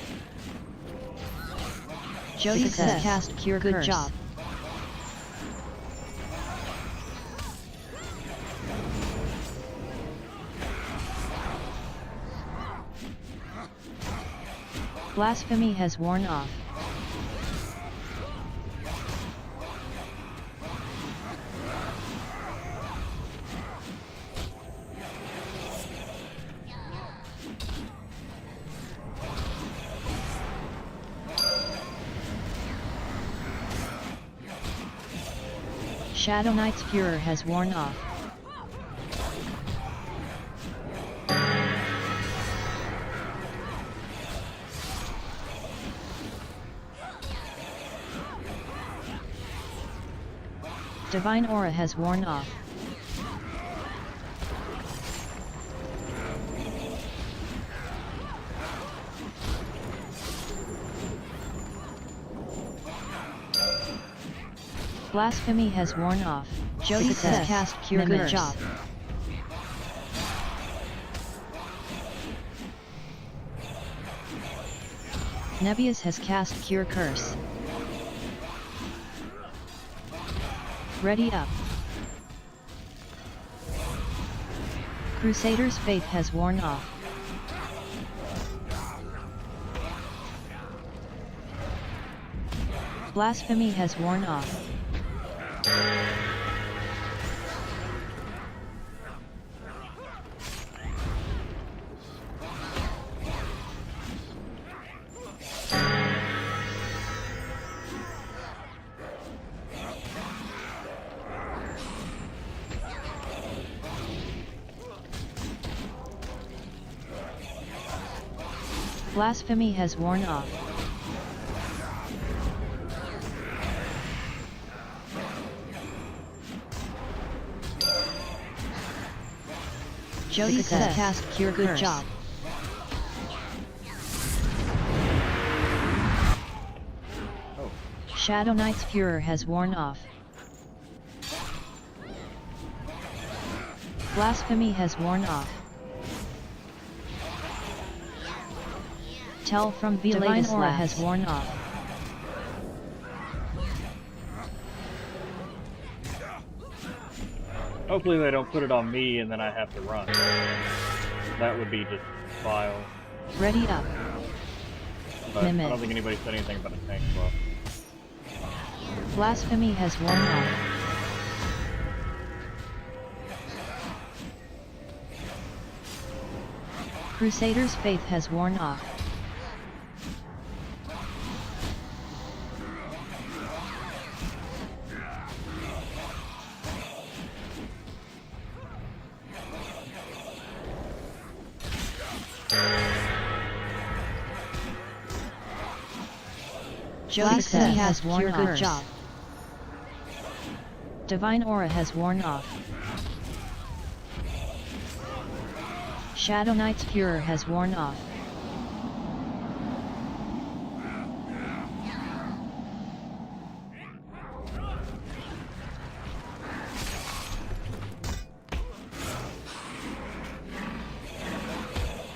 Jody has cast Cure Good Curse. Job. Blasphemy has worn off. Shadow Knight's Furor has worn off. Divine Aura has worn off. Blasphemy has worn off. Jody has cast Cure Curse. Good job. Nebius has cast Cure Curse. Ready up. Crusader's Faith has worn off. Blasphemy has worn off. Blasphemy has worn off. Jody has cast Cure Curse. Good job. Oh. Shadow Knight's Furor has worn off. Blasphemy has worn off. Tell from the Divine Aura has worn off. Hopefully they don't put it on me and then I have to run. That would be just vile. Ready up. But I don't think anybody said anything about a tank buff. Blasphemy has worn off. Crusader's Faith has worn off. Jody has worn off. Good job. Divine Aura has worn off. Shadow Knight's Furor has worn off.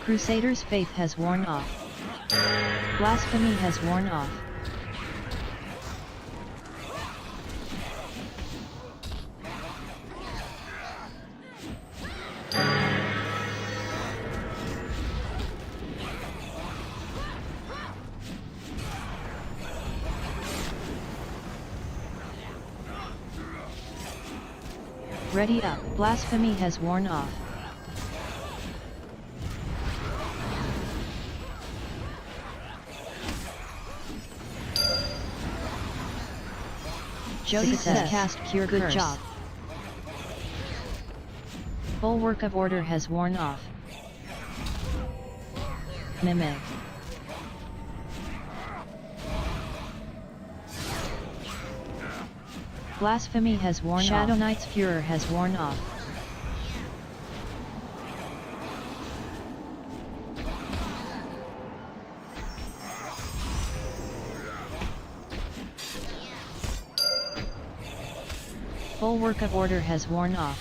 Crusader's Faith has worn off. Blasphemy has worn off. Ready up. Blasphemy has worn off. Jody has cast Cure Curse. Good job. Bulwark of Order has worn off. Mimic. Blasphemy has worn off. Shadow Knight's Furor has worn off. Bulwark of Order has worn off.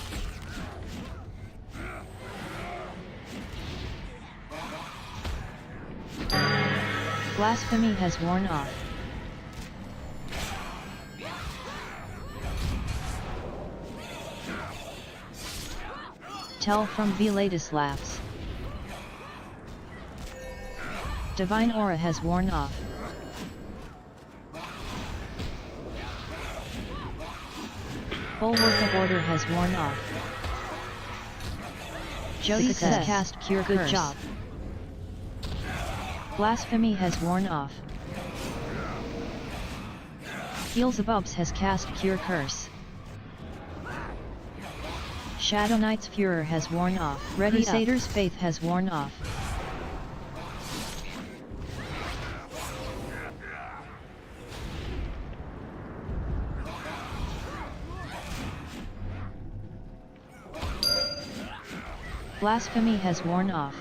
Blasphemy has worn off. Tell from the latest laughs. Divine Aura has worn off. Bulwark of Order has worn off. Jody says cast Cure Curse. Good job. Blasphemy has worn off. Beelzebubs has cast Cure Curse. Shadow Knight's Furor has worn off. Ready Crusader's Faith has worn off. Blasphemy has worn off.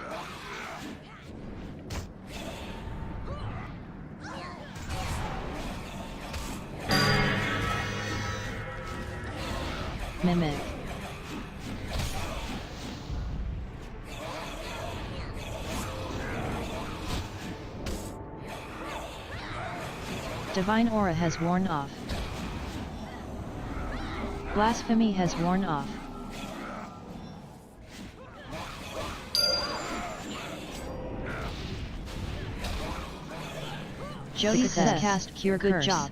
Mimic. Divine Aura has worn off. Blasphemy has worn off. Jody says cast Cure Curse. Good job.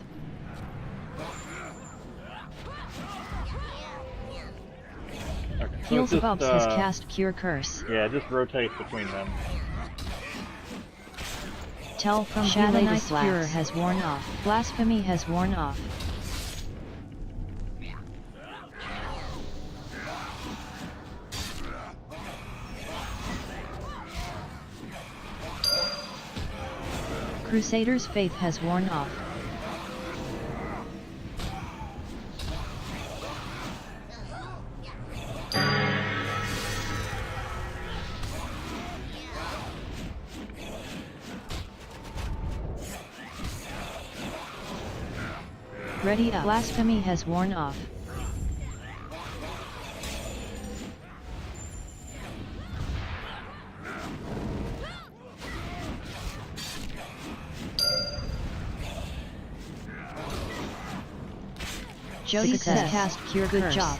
Okay, so Beelzebubs has cast Cure Curse. Yeah, just rotate between them. Tell from Shadow Knight's Furor has worn off. Blasphemy has worn off. Crusader's Faith has worn off. Ready up. Blasphemy has worn off. Jody says cast Cure Curse. Good job.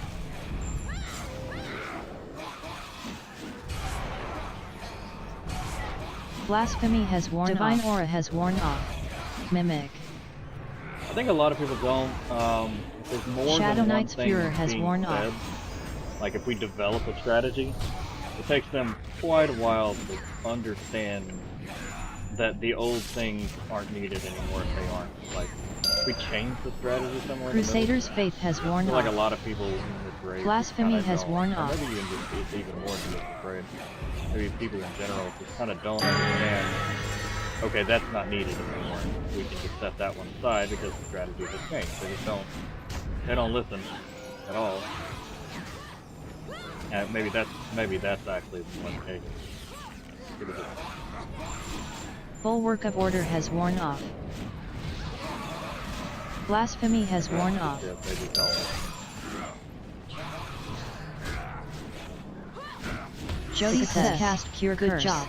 Blasphemy has worn off. Divine Aura has worn off. Mimic. I think a lot of people don't. There's more Shadow than Knight's one thing Furor has being worn said. off. Like if we develop a strategy, it takes them quite a while to understand that the old things aren't needed anymore if they aren't. Like, if we change the strategy somewhere. Crusader's Faith has worn I feel off. like a lot of people in this raid. Blasphemy has don't. worn Or off. maybe it's even more than this raid. Maybe people in general just kind of don't understand. Okay, that's not needed anymore. We can just set that one aside because the strategy has changed. They don't listen at all. And maybe that's actually one case. Bulwark of Order has worn off. Blasphemy has worn off. Yeah, maybe don't. Jody says cast Cure Curse. Good job.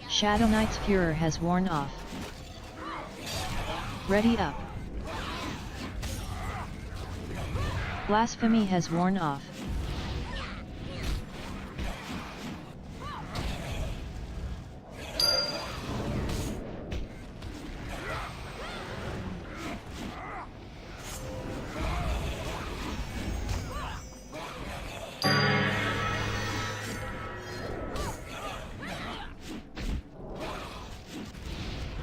Shadow Knight's Furor has worn off. Ready up. Blasphemy has worn off.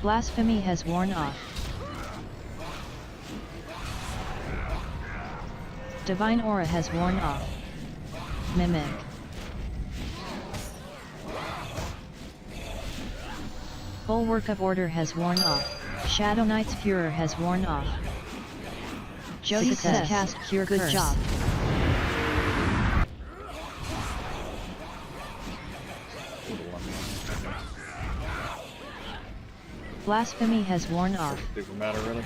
Blasphemy has worn off. Divine Aura has worn off. Mimic. Bulwark of Order has worn off. Shadow Knight's Furor has worn off. Jody says cast Cure Curse. Good job. Blasphemy has worn off. Super matter, really?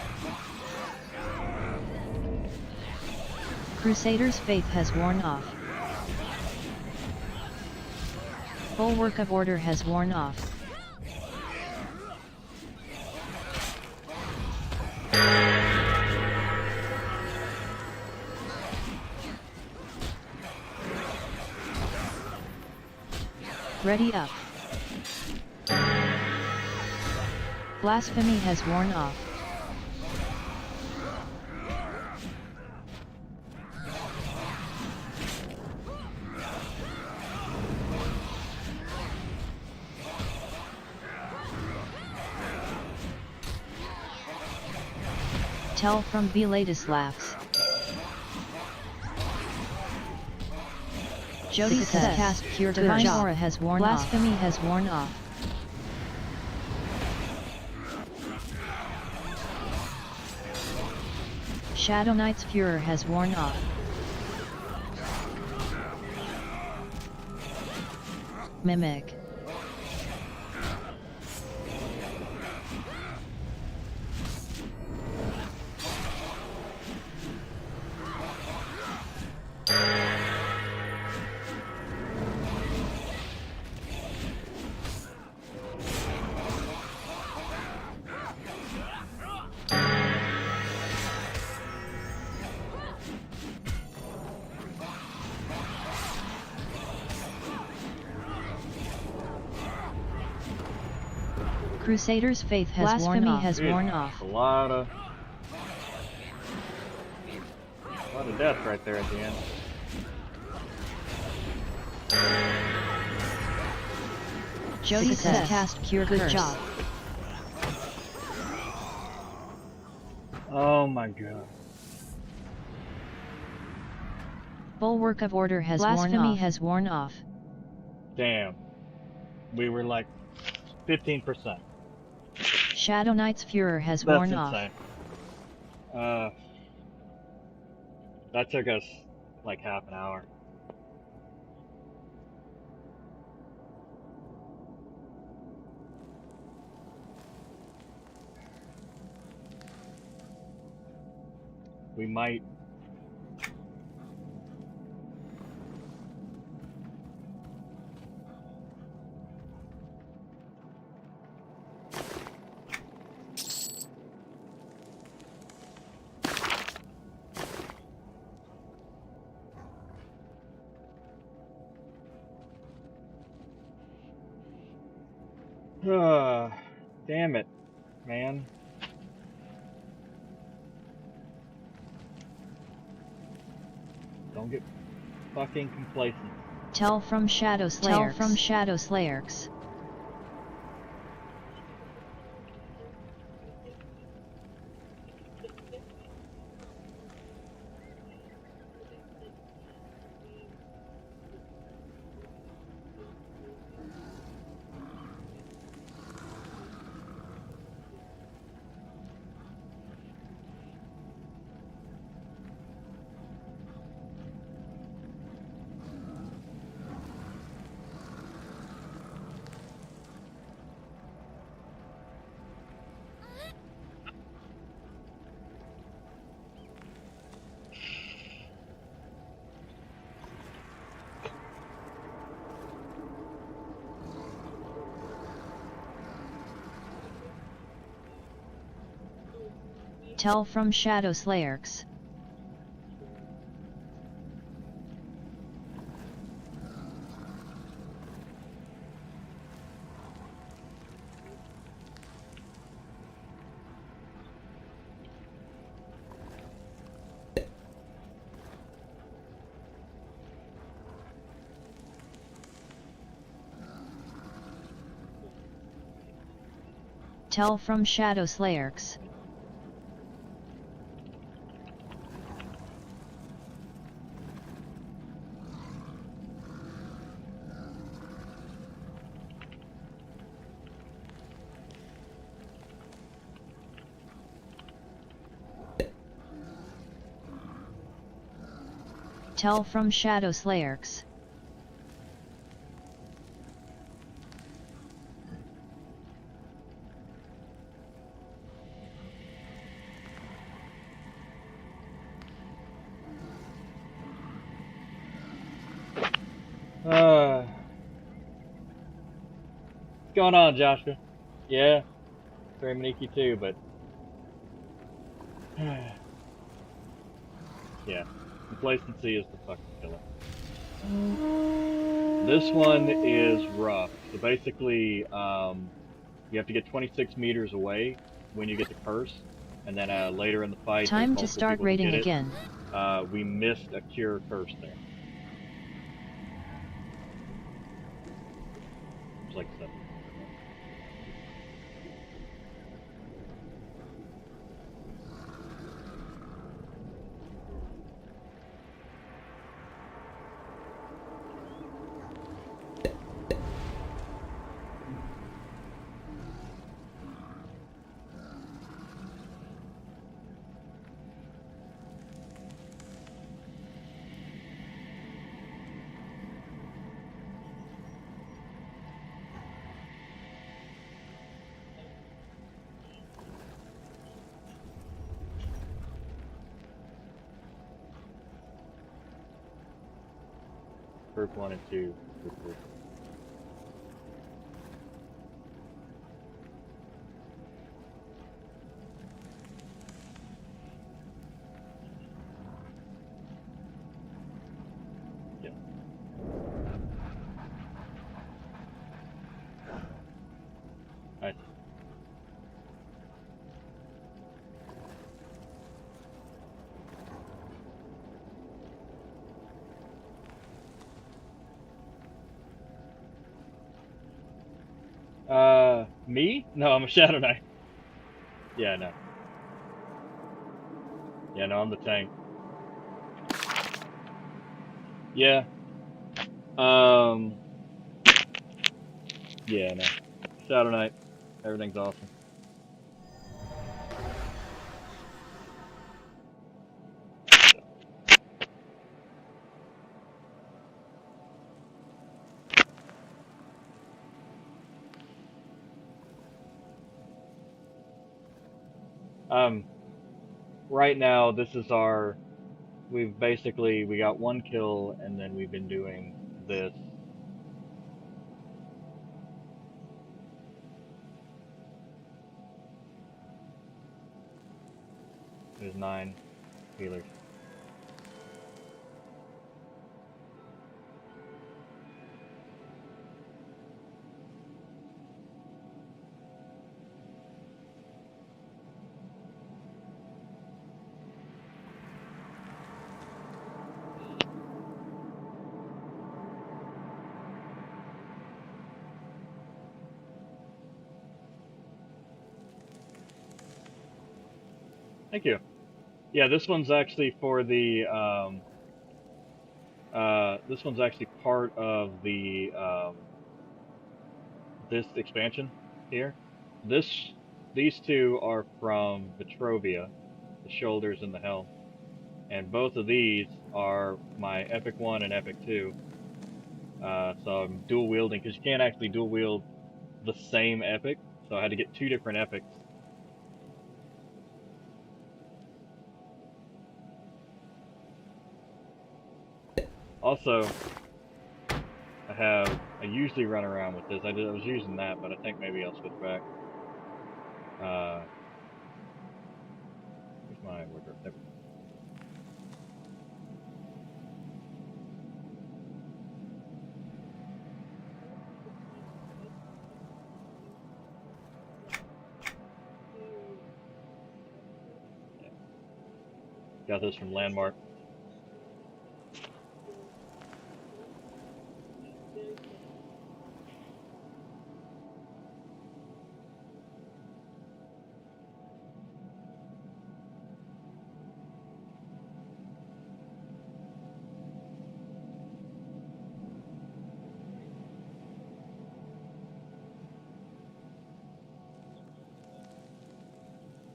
Crusader's Faith has worn off. Bulwark of Order has worn off. Ready up. Blasphemy has worn off. Tell from B latest laughs. Jody says cast cure divine aura has worn blasphemy off. Has worn off. Shadow Knight's furor has worn off. Mimic. Crusader's faith has blasphemy worn off. Has worn off. A lot of death right there at the end. Jody says cast cure good curse. Job. Oh my god. Bulwark of order has blasphemy worn off. Has worn off. Damn. We were like 15%. Shadow Knight's furor has worn off. That's insane. That took us like half an hour. We might. Damn it, man. Don't get fucking complacent. Tell from Shadow Slayers. Tell from Shadow Slayers. Tell from Shadow Slayers. Tell from Shadow Slayers. Tell from Shadow Slayers. What's going on, Joshua? Yeah, streaming EQ2, but yeah, complacency is the fucking killer. This one is rough. So basically, you have to get 26 meters away when you get the curse, and then later in the fight, there's Time to multiple start people who get raiding it. again. We missed a cure curse there. It's like 7. Group 1 and 2. Group 3. Yeah. I see. Me? No, I'm a Shadow Knight. Yeah, no. Yeah, no, I'm the tank. Yeah. Yeah, no. Shadow Knight. Everything's awesome. Right now, this is our. We got 1 kill, and then we've been doing this. There's 9 healers. Thank you. Yeah, this one's actually for the. This one's actually part of the this expansion here. This, these two are from Vitrovia, the shoulders and the helm, and both of these are my Epic 1 and Epic 2. So I'm dual wielding because you can't actually dual wield the same epic, so I had to get 2 different epics. Also, I usually run around with this. I was using that, but I think maybe I'll switch back. Where's my wardrobe? There we go. Got this from Landmark.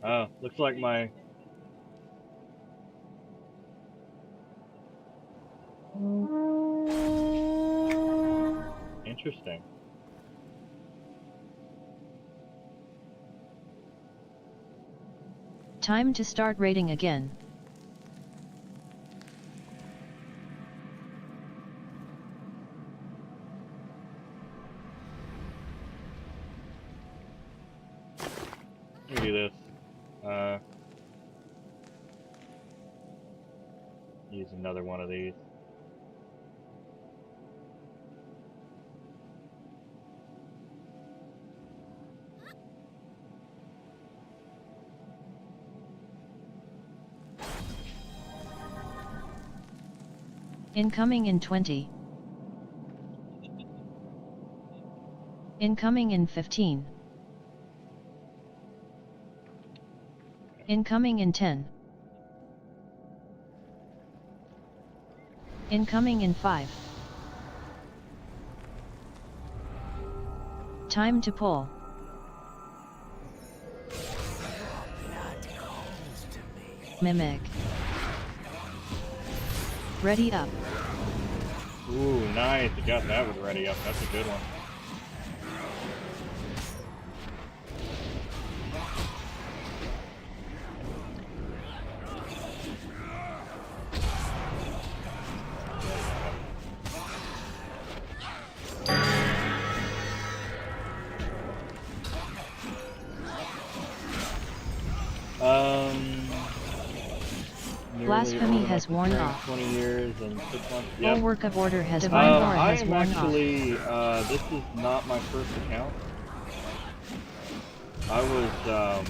Oh, looks like my. Interesting. Time to start raiding again. Let me do this. Use another one of these. Incoming in 20. Incoming in 15. Incoming in 10. Incoming in 5. Time to pull. Mimic. Ready up. Ooh, nice. You got that with ready up. That's a good one. Blasphemy has worn off. 20 years and 6 months. Full Yep. work of order has Divine Aura I has am worn actually, this is not my first account. I was,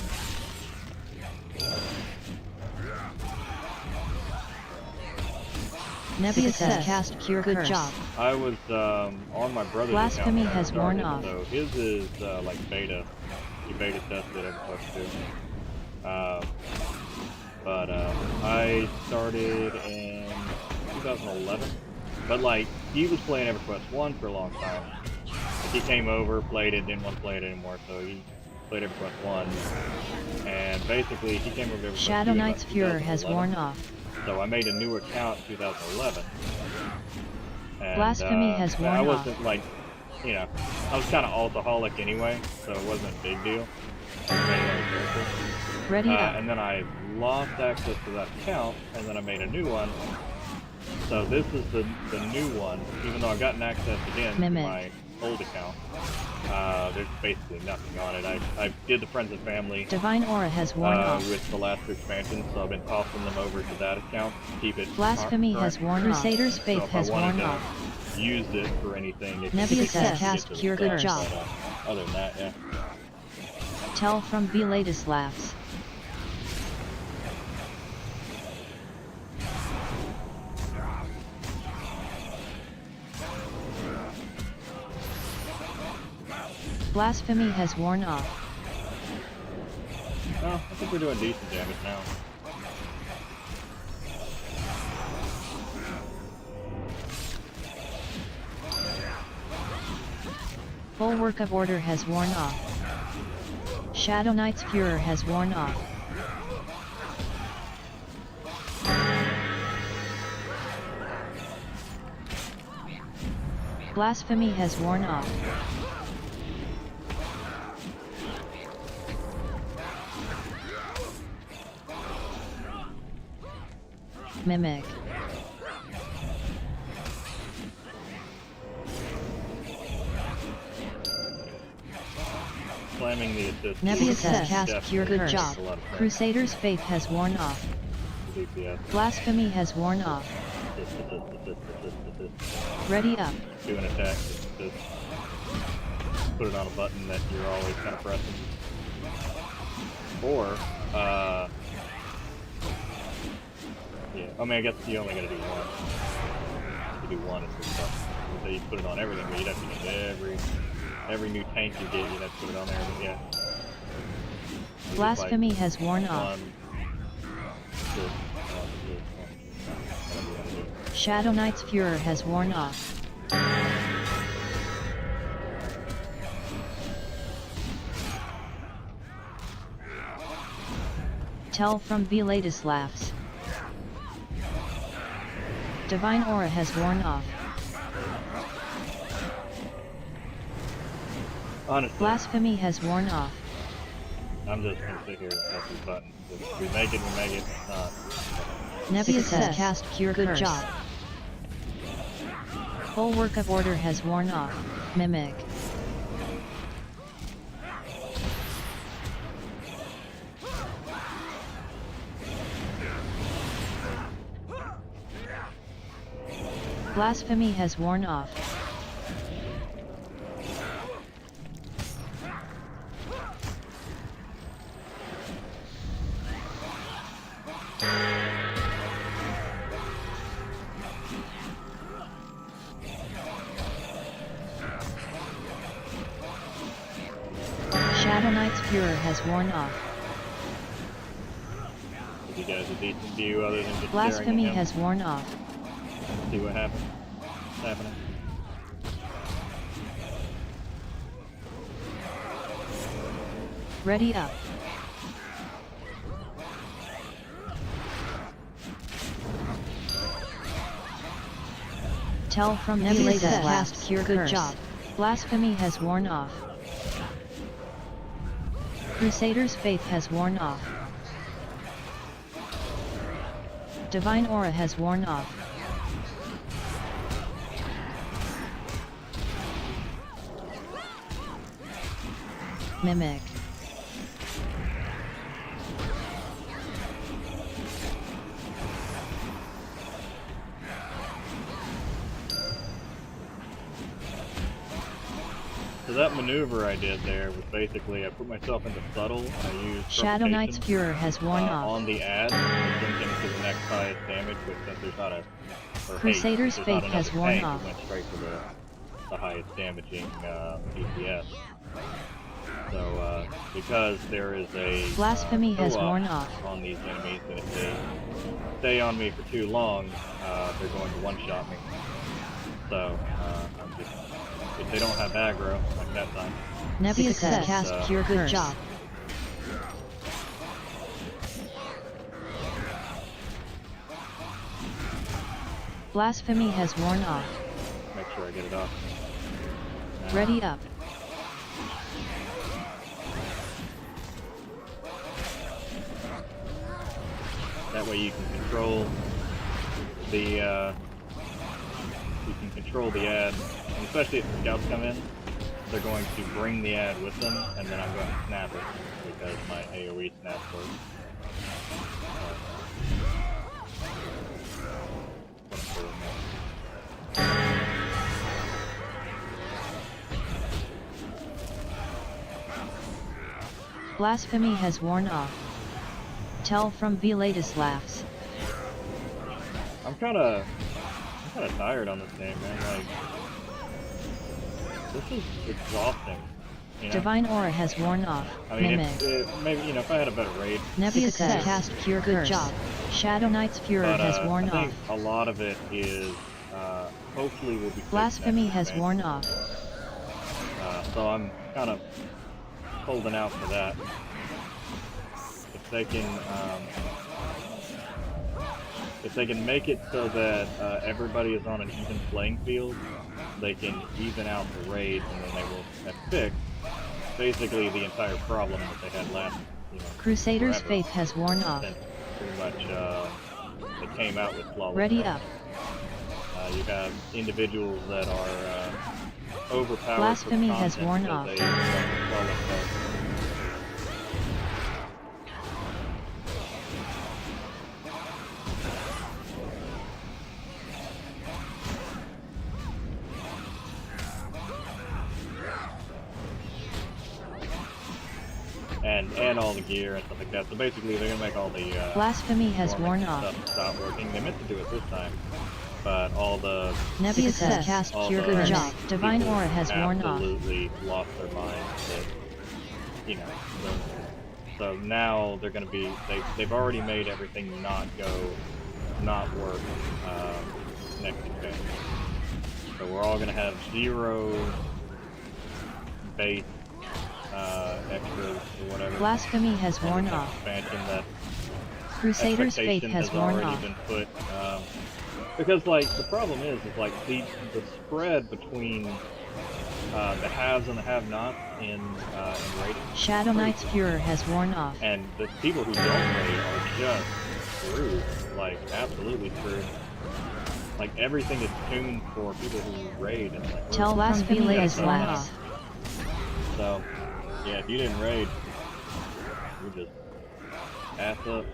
Nebius has cast Cure Good Curse. job. I was, on my brother's Blasphemy account when I has worn started, off. so his is, like beta. He beta tested EverQuest 2. But I started in 2011. But like, he was playing EverQuest 1 for a long time. Like, he came over, played it, didn't want to play it anymore, so he played EverQuest 1. And basically, he came over to EverQuest 2 Shadow in Knight's about Furor has 2011. worn off. So I made a new account in 2011. And, Blasphemy has worn I off. wasn't like, you know, I was kind of altaholic anyway, so it wasn't a big deal. I made another character. Ready up. And then I lost access to that account, and then I made a new one. So this is the new one, even though I've gotten access again Mimic. to my old account. There's basically nothing on it. I did the Friends and Family Divine Aura has worn off. with the last two expansions, so I've been tossing them over to that account to keep it Blasphemy current. has worn off. Crusader's So Faith if I has wanted worn to off. use it for anything, it's Nebius has to cast get to Cure the Curse. stuff, but, other than that, yeah. Tell from Vladislav. Blasphemy has worn off. Oh, I think we're doing decent damage now. Full work of order has worn off. Shadow Knight's Furor has worn off. Blasphemy has worn off. Mimic. Slamming the assist. Nebius has cast Definitely Cure Good Curse. job. a lot of fun. Crusader's Faith has worn off. DPS. Blasphemy has worn off. Assist. Ready up. Do an attack. Just put it on a button that you're always kind of pressing. Or, yeah, I mean, I guess you only gotta do one. You do one and stuff. So you put it on everything, but you'd have to get every new tank you get, you'd have to put it on there, but yeah. So Blasphemy has worn off. Shadow Knight's Furor has worn off. Tell from Vladislavs. Divine Aura has worn off. Honestly, Blasphemy has worn off. I'm just gonna sit here and press these buttons. If we make it, we make it. If not, Nebius has cast Cure Good Curse. job. Full work of order has worn off. Mimic. Blasphemy has worn off. Shadow Knight's Furor has worn off. Give you guys a decent view other than just Blasphemy staring at him. has worn off. See what happens. What's happening? Ready up. Tell from Nebula's last cure good job. Blasphemy has worn off. Crusader's faith has worn off. Divine aura has worn off. Mimic. So that maneuver I did there was basically I put myself into subtle. I used Shadow Knight's Furor has worn off. on the ad, and sent him to the next highest damage, but since there's not a Crusader's faith has worn off. It went straight for the highest damaging DPS. So because there is a Blasphemy has co-op worn off on these enemies, and if they stay on me for too long, they're going to one-shot me. So I'm just, if they don't have aggro like that time. Nebula says cast cure good job. Blasphemy has worn off. Make sure I get it off. Ready up. That way you can control the ad, and especially if the scouts come in, they're going to bring the ad with them, and then I'm going to snap it because my AoE snap works. Blasphemy has worn off. Tell from Velatus laughs. I'm kind of tired on this game, man. Like, this is exhausting. You know? Divine aura has worn off. I mean, Mimic. maybe if I had a better raid. Nebula says cast cure good job. Shadow Knight's Furor has worn I think off. a lot of it is hopefully will be. Blasphemy has worn off. So I'm kind of holding out for that. If they can make it so that everybody is on an even playing field, they can even out the raid, and then they will have fixed basically the entire problem that they had last. Crusader's forever, faith has worn off. since pretty much they came out with flawless. Ready up. You have individuals that are overpowered. Blasphemy has worn off. They run flawless mode. And all the gear and stuff like that. So basically, they're gonna make all the Blasphemy has worn off. stuff stop working. They meant to do it this time, but all so Nebula says cast cure good job. Divine aura has worn off. Absolutely lost their minds. That, so now they're gonna be. They've already made everything not work next expansion. So we're all gonna have 0 base extras or whatever. Blasphemy has worn off. Expansion that Crusader's faith has worn already off. been put, because like the problem is like the spread between the haves and the have-nots in raiding. Shadow Knight's Furor has worn off. And the people who don't raid are just screwed, like absolutely screwed. Like everything is tuned for people who raid, and like Tell Blasphemy has worn off. So yeah, if you didn't raid, you're just ass up.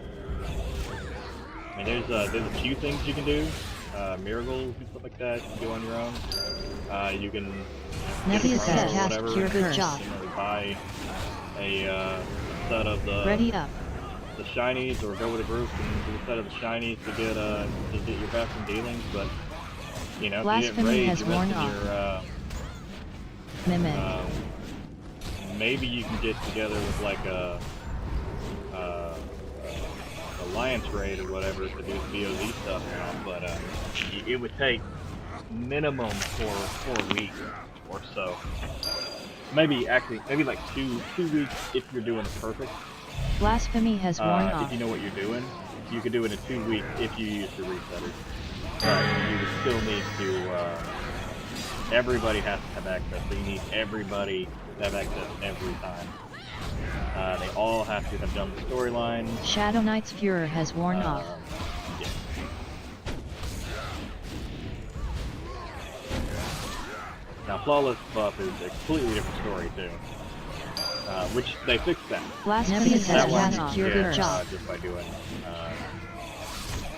I mean, there's a few things you can do, miracles and stuff like that you can do on your own. You can Nebula says cast whatever, cure good job. Buy a set of the Ready up. the shinies, or go with a group and do a set of the shinies to get your best in dealings. But you know, if you didn't Blasphemy raid, has you're worn missing off. your Mimic. maybe you can get together with like a alliance raid or whatever to do VOD stuff now, but it would take minimum for 4 weeks or so. Maybe like two weeks if you're doing it perfect. Blasphemy has worn off. If you know what you're doing, you could do it in 2 weeks if you use the resetters. But you would still need to. Everybody has to have access. So you need everybody to have access every time. They all have to have done the storyline. Shadow Knight's Furor has worn off. Yeah. Now, Flawless buff is a completely different story too, which they fixed that. Blasphemy has worn off. Good job. Just by doing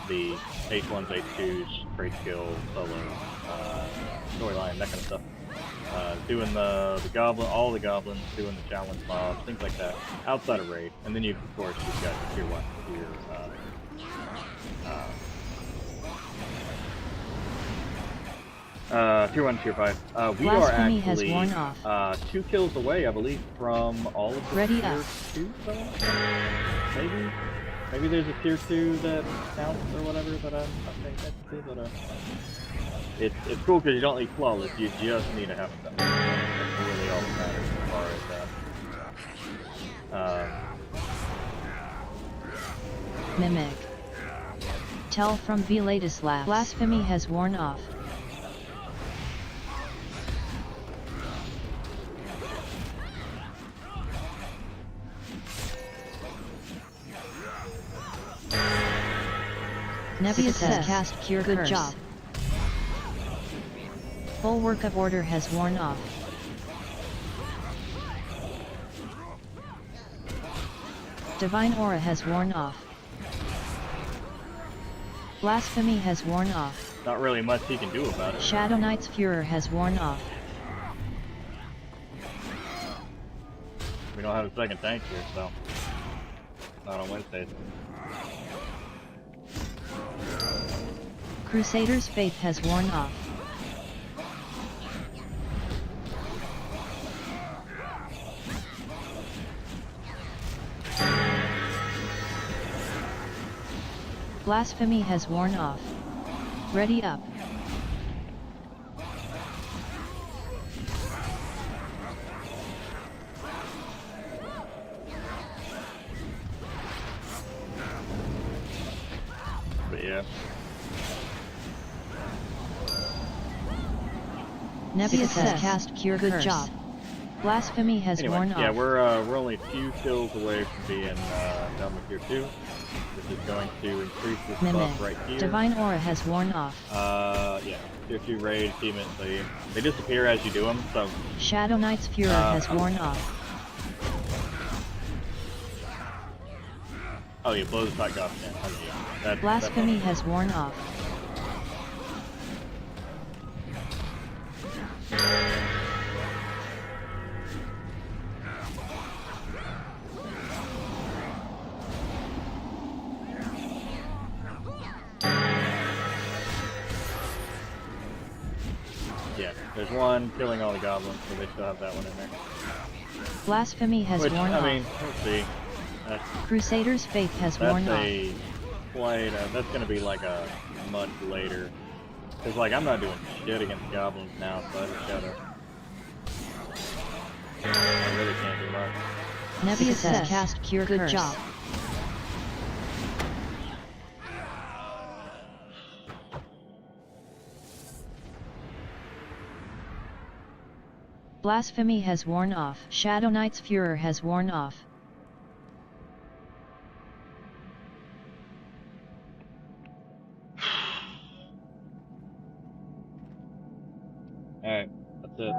the H1s, H2s, trade skill, solo, storyline, that kind of stuff. Doing the goblin, all the goblins, doing the challenge mobs, things like that, outside of raid. And then you, of course, you've got your tier 1, tier 1, tier 5. We are actually has worn off. 2 kills away, I believe, from all of the Ready tier up. 2 zones? Maybe there's a tier 2 that counts or whatever, but I'm not saying technically, but it's cool because you don't need flawless, you just need to have it done. That's really all that matters as far as that. Mimic. Tell from Vladislav. Blasphemy has worn off. Nebius has cast Cure Good Curse. Job. Full work of order has worn off. Divine Aura has worn off. Blasphemy has worn off. Not really much he can do about it. Shadow Knight's Furor has worn off. We don't have a second tank here, so not on Wednesdays. Crusader's Faith has worn off. Blasphemy has worn off. Ready up. But yeah. Nebius has cast Cure Good Job. Blasphemy has worn off. Yeah, we're only a few kills away from being done with tier 2. This is going to increase this buff right here. Divine Aura has worn off. Yeah, tier 2 raid achievements, they disappear as you do them, so... Shadow Knight's Furor has worn off. Oh, yeah, blow the spike off again. Oh, yeah. Blasphemy has worn off. Yeah, there's one killing all the goblins, so they still have that one in there. Blasphemy has worn off. I mean, we'll see. Crusader's Faith has worn off. That's gonna be like a much later. Cause like I'm not doing shit against goblins now, so I just gotta. I really can't do much. Nebius has cast Cure Good Job. Blasphemy has worn off. Shadow Knight's Furor has worn off. Alright, that's it.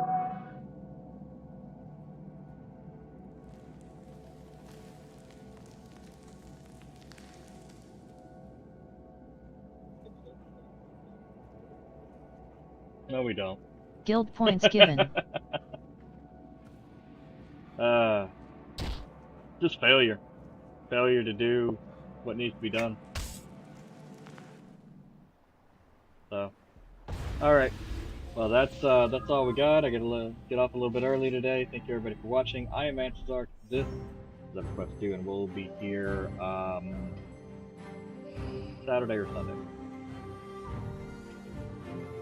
No, we don't. Guild points given. Just failure. Failure to do what needs to be done. So, alright. Well, that's all we got. I gotta get off a little bit early today. Thank you everybody for watching. I am Anchazark. This is EverQuest 2, and we'll be here Saturday or Sunday.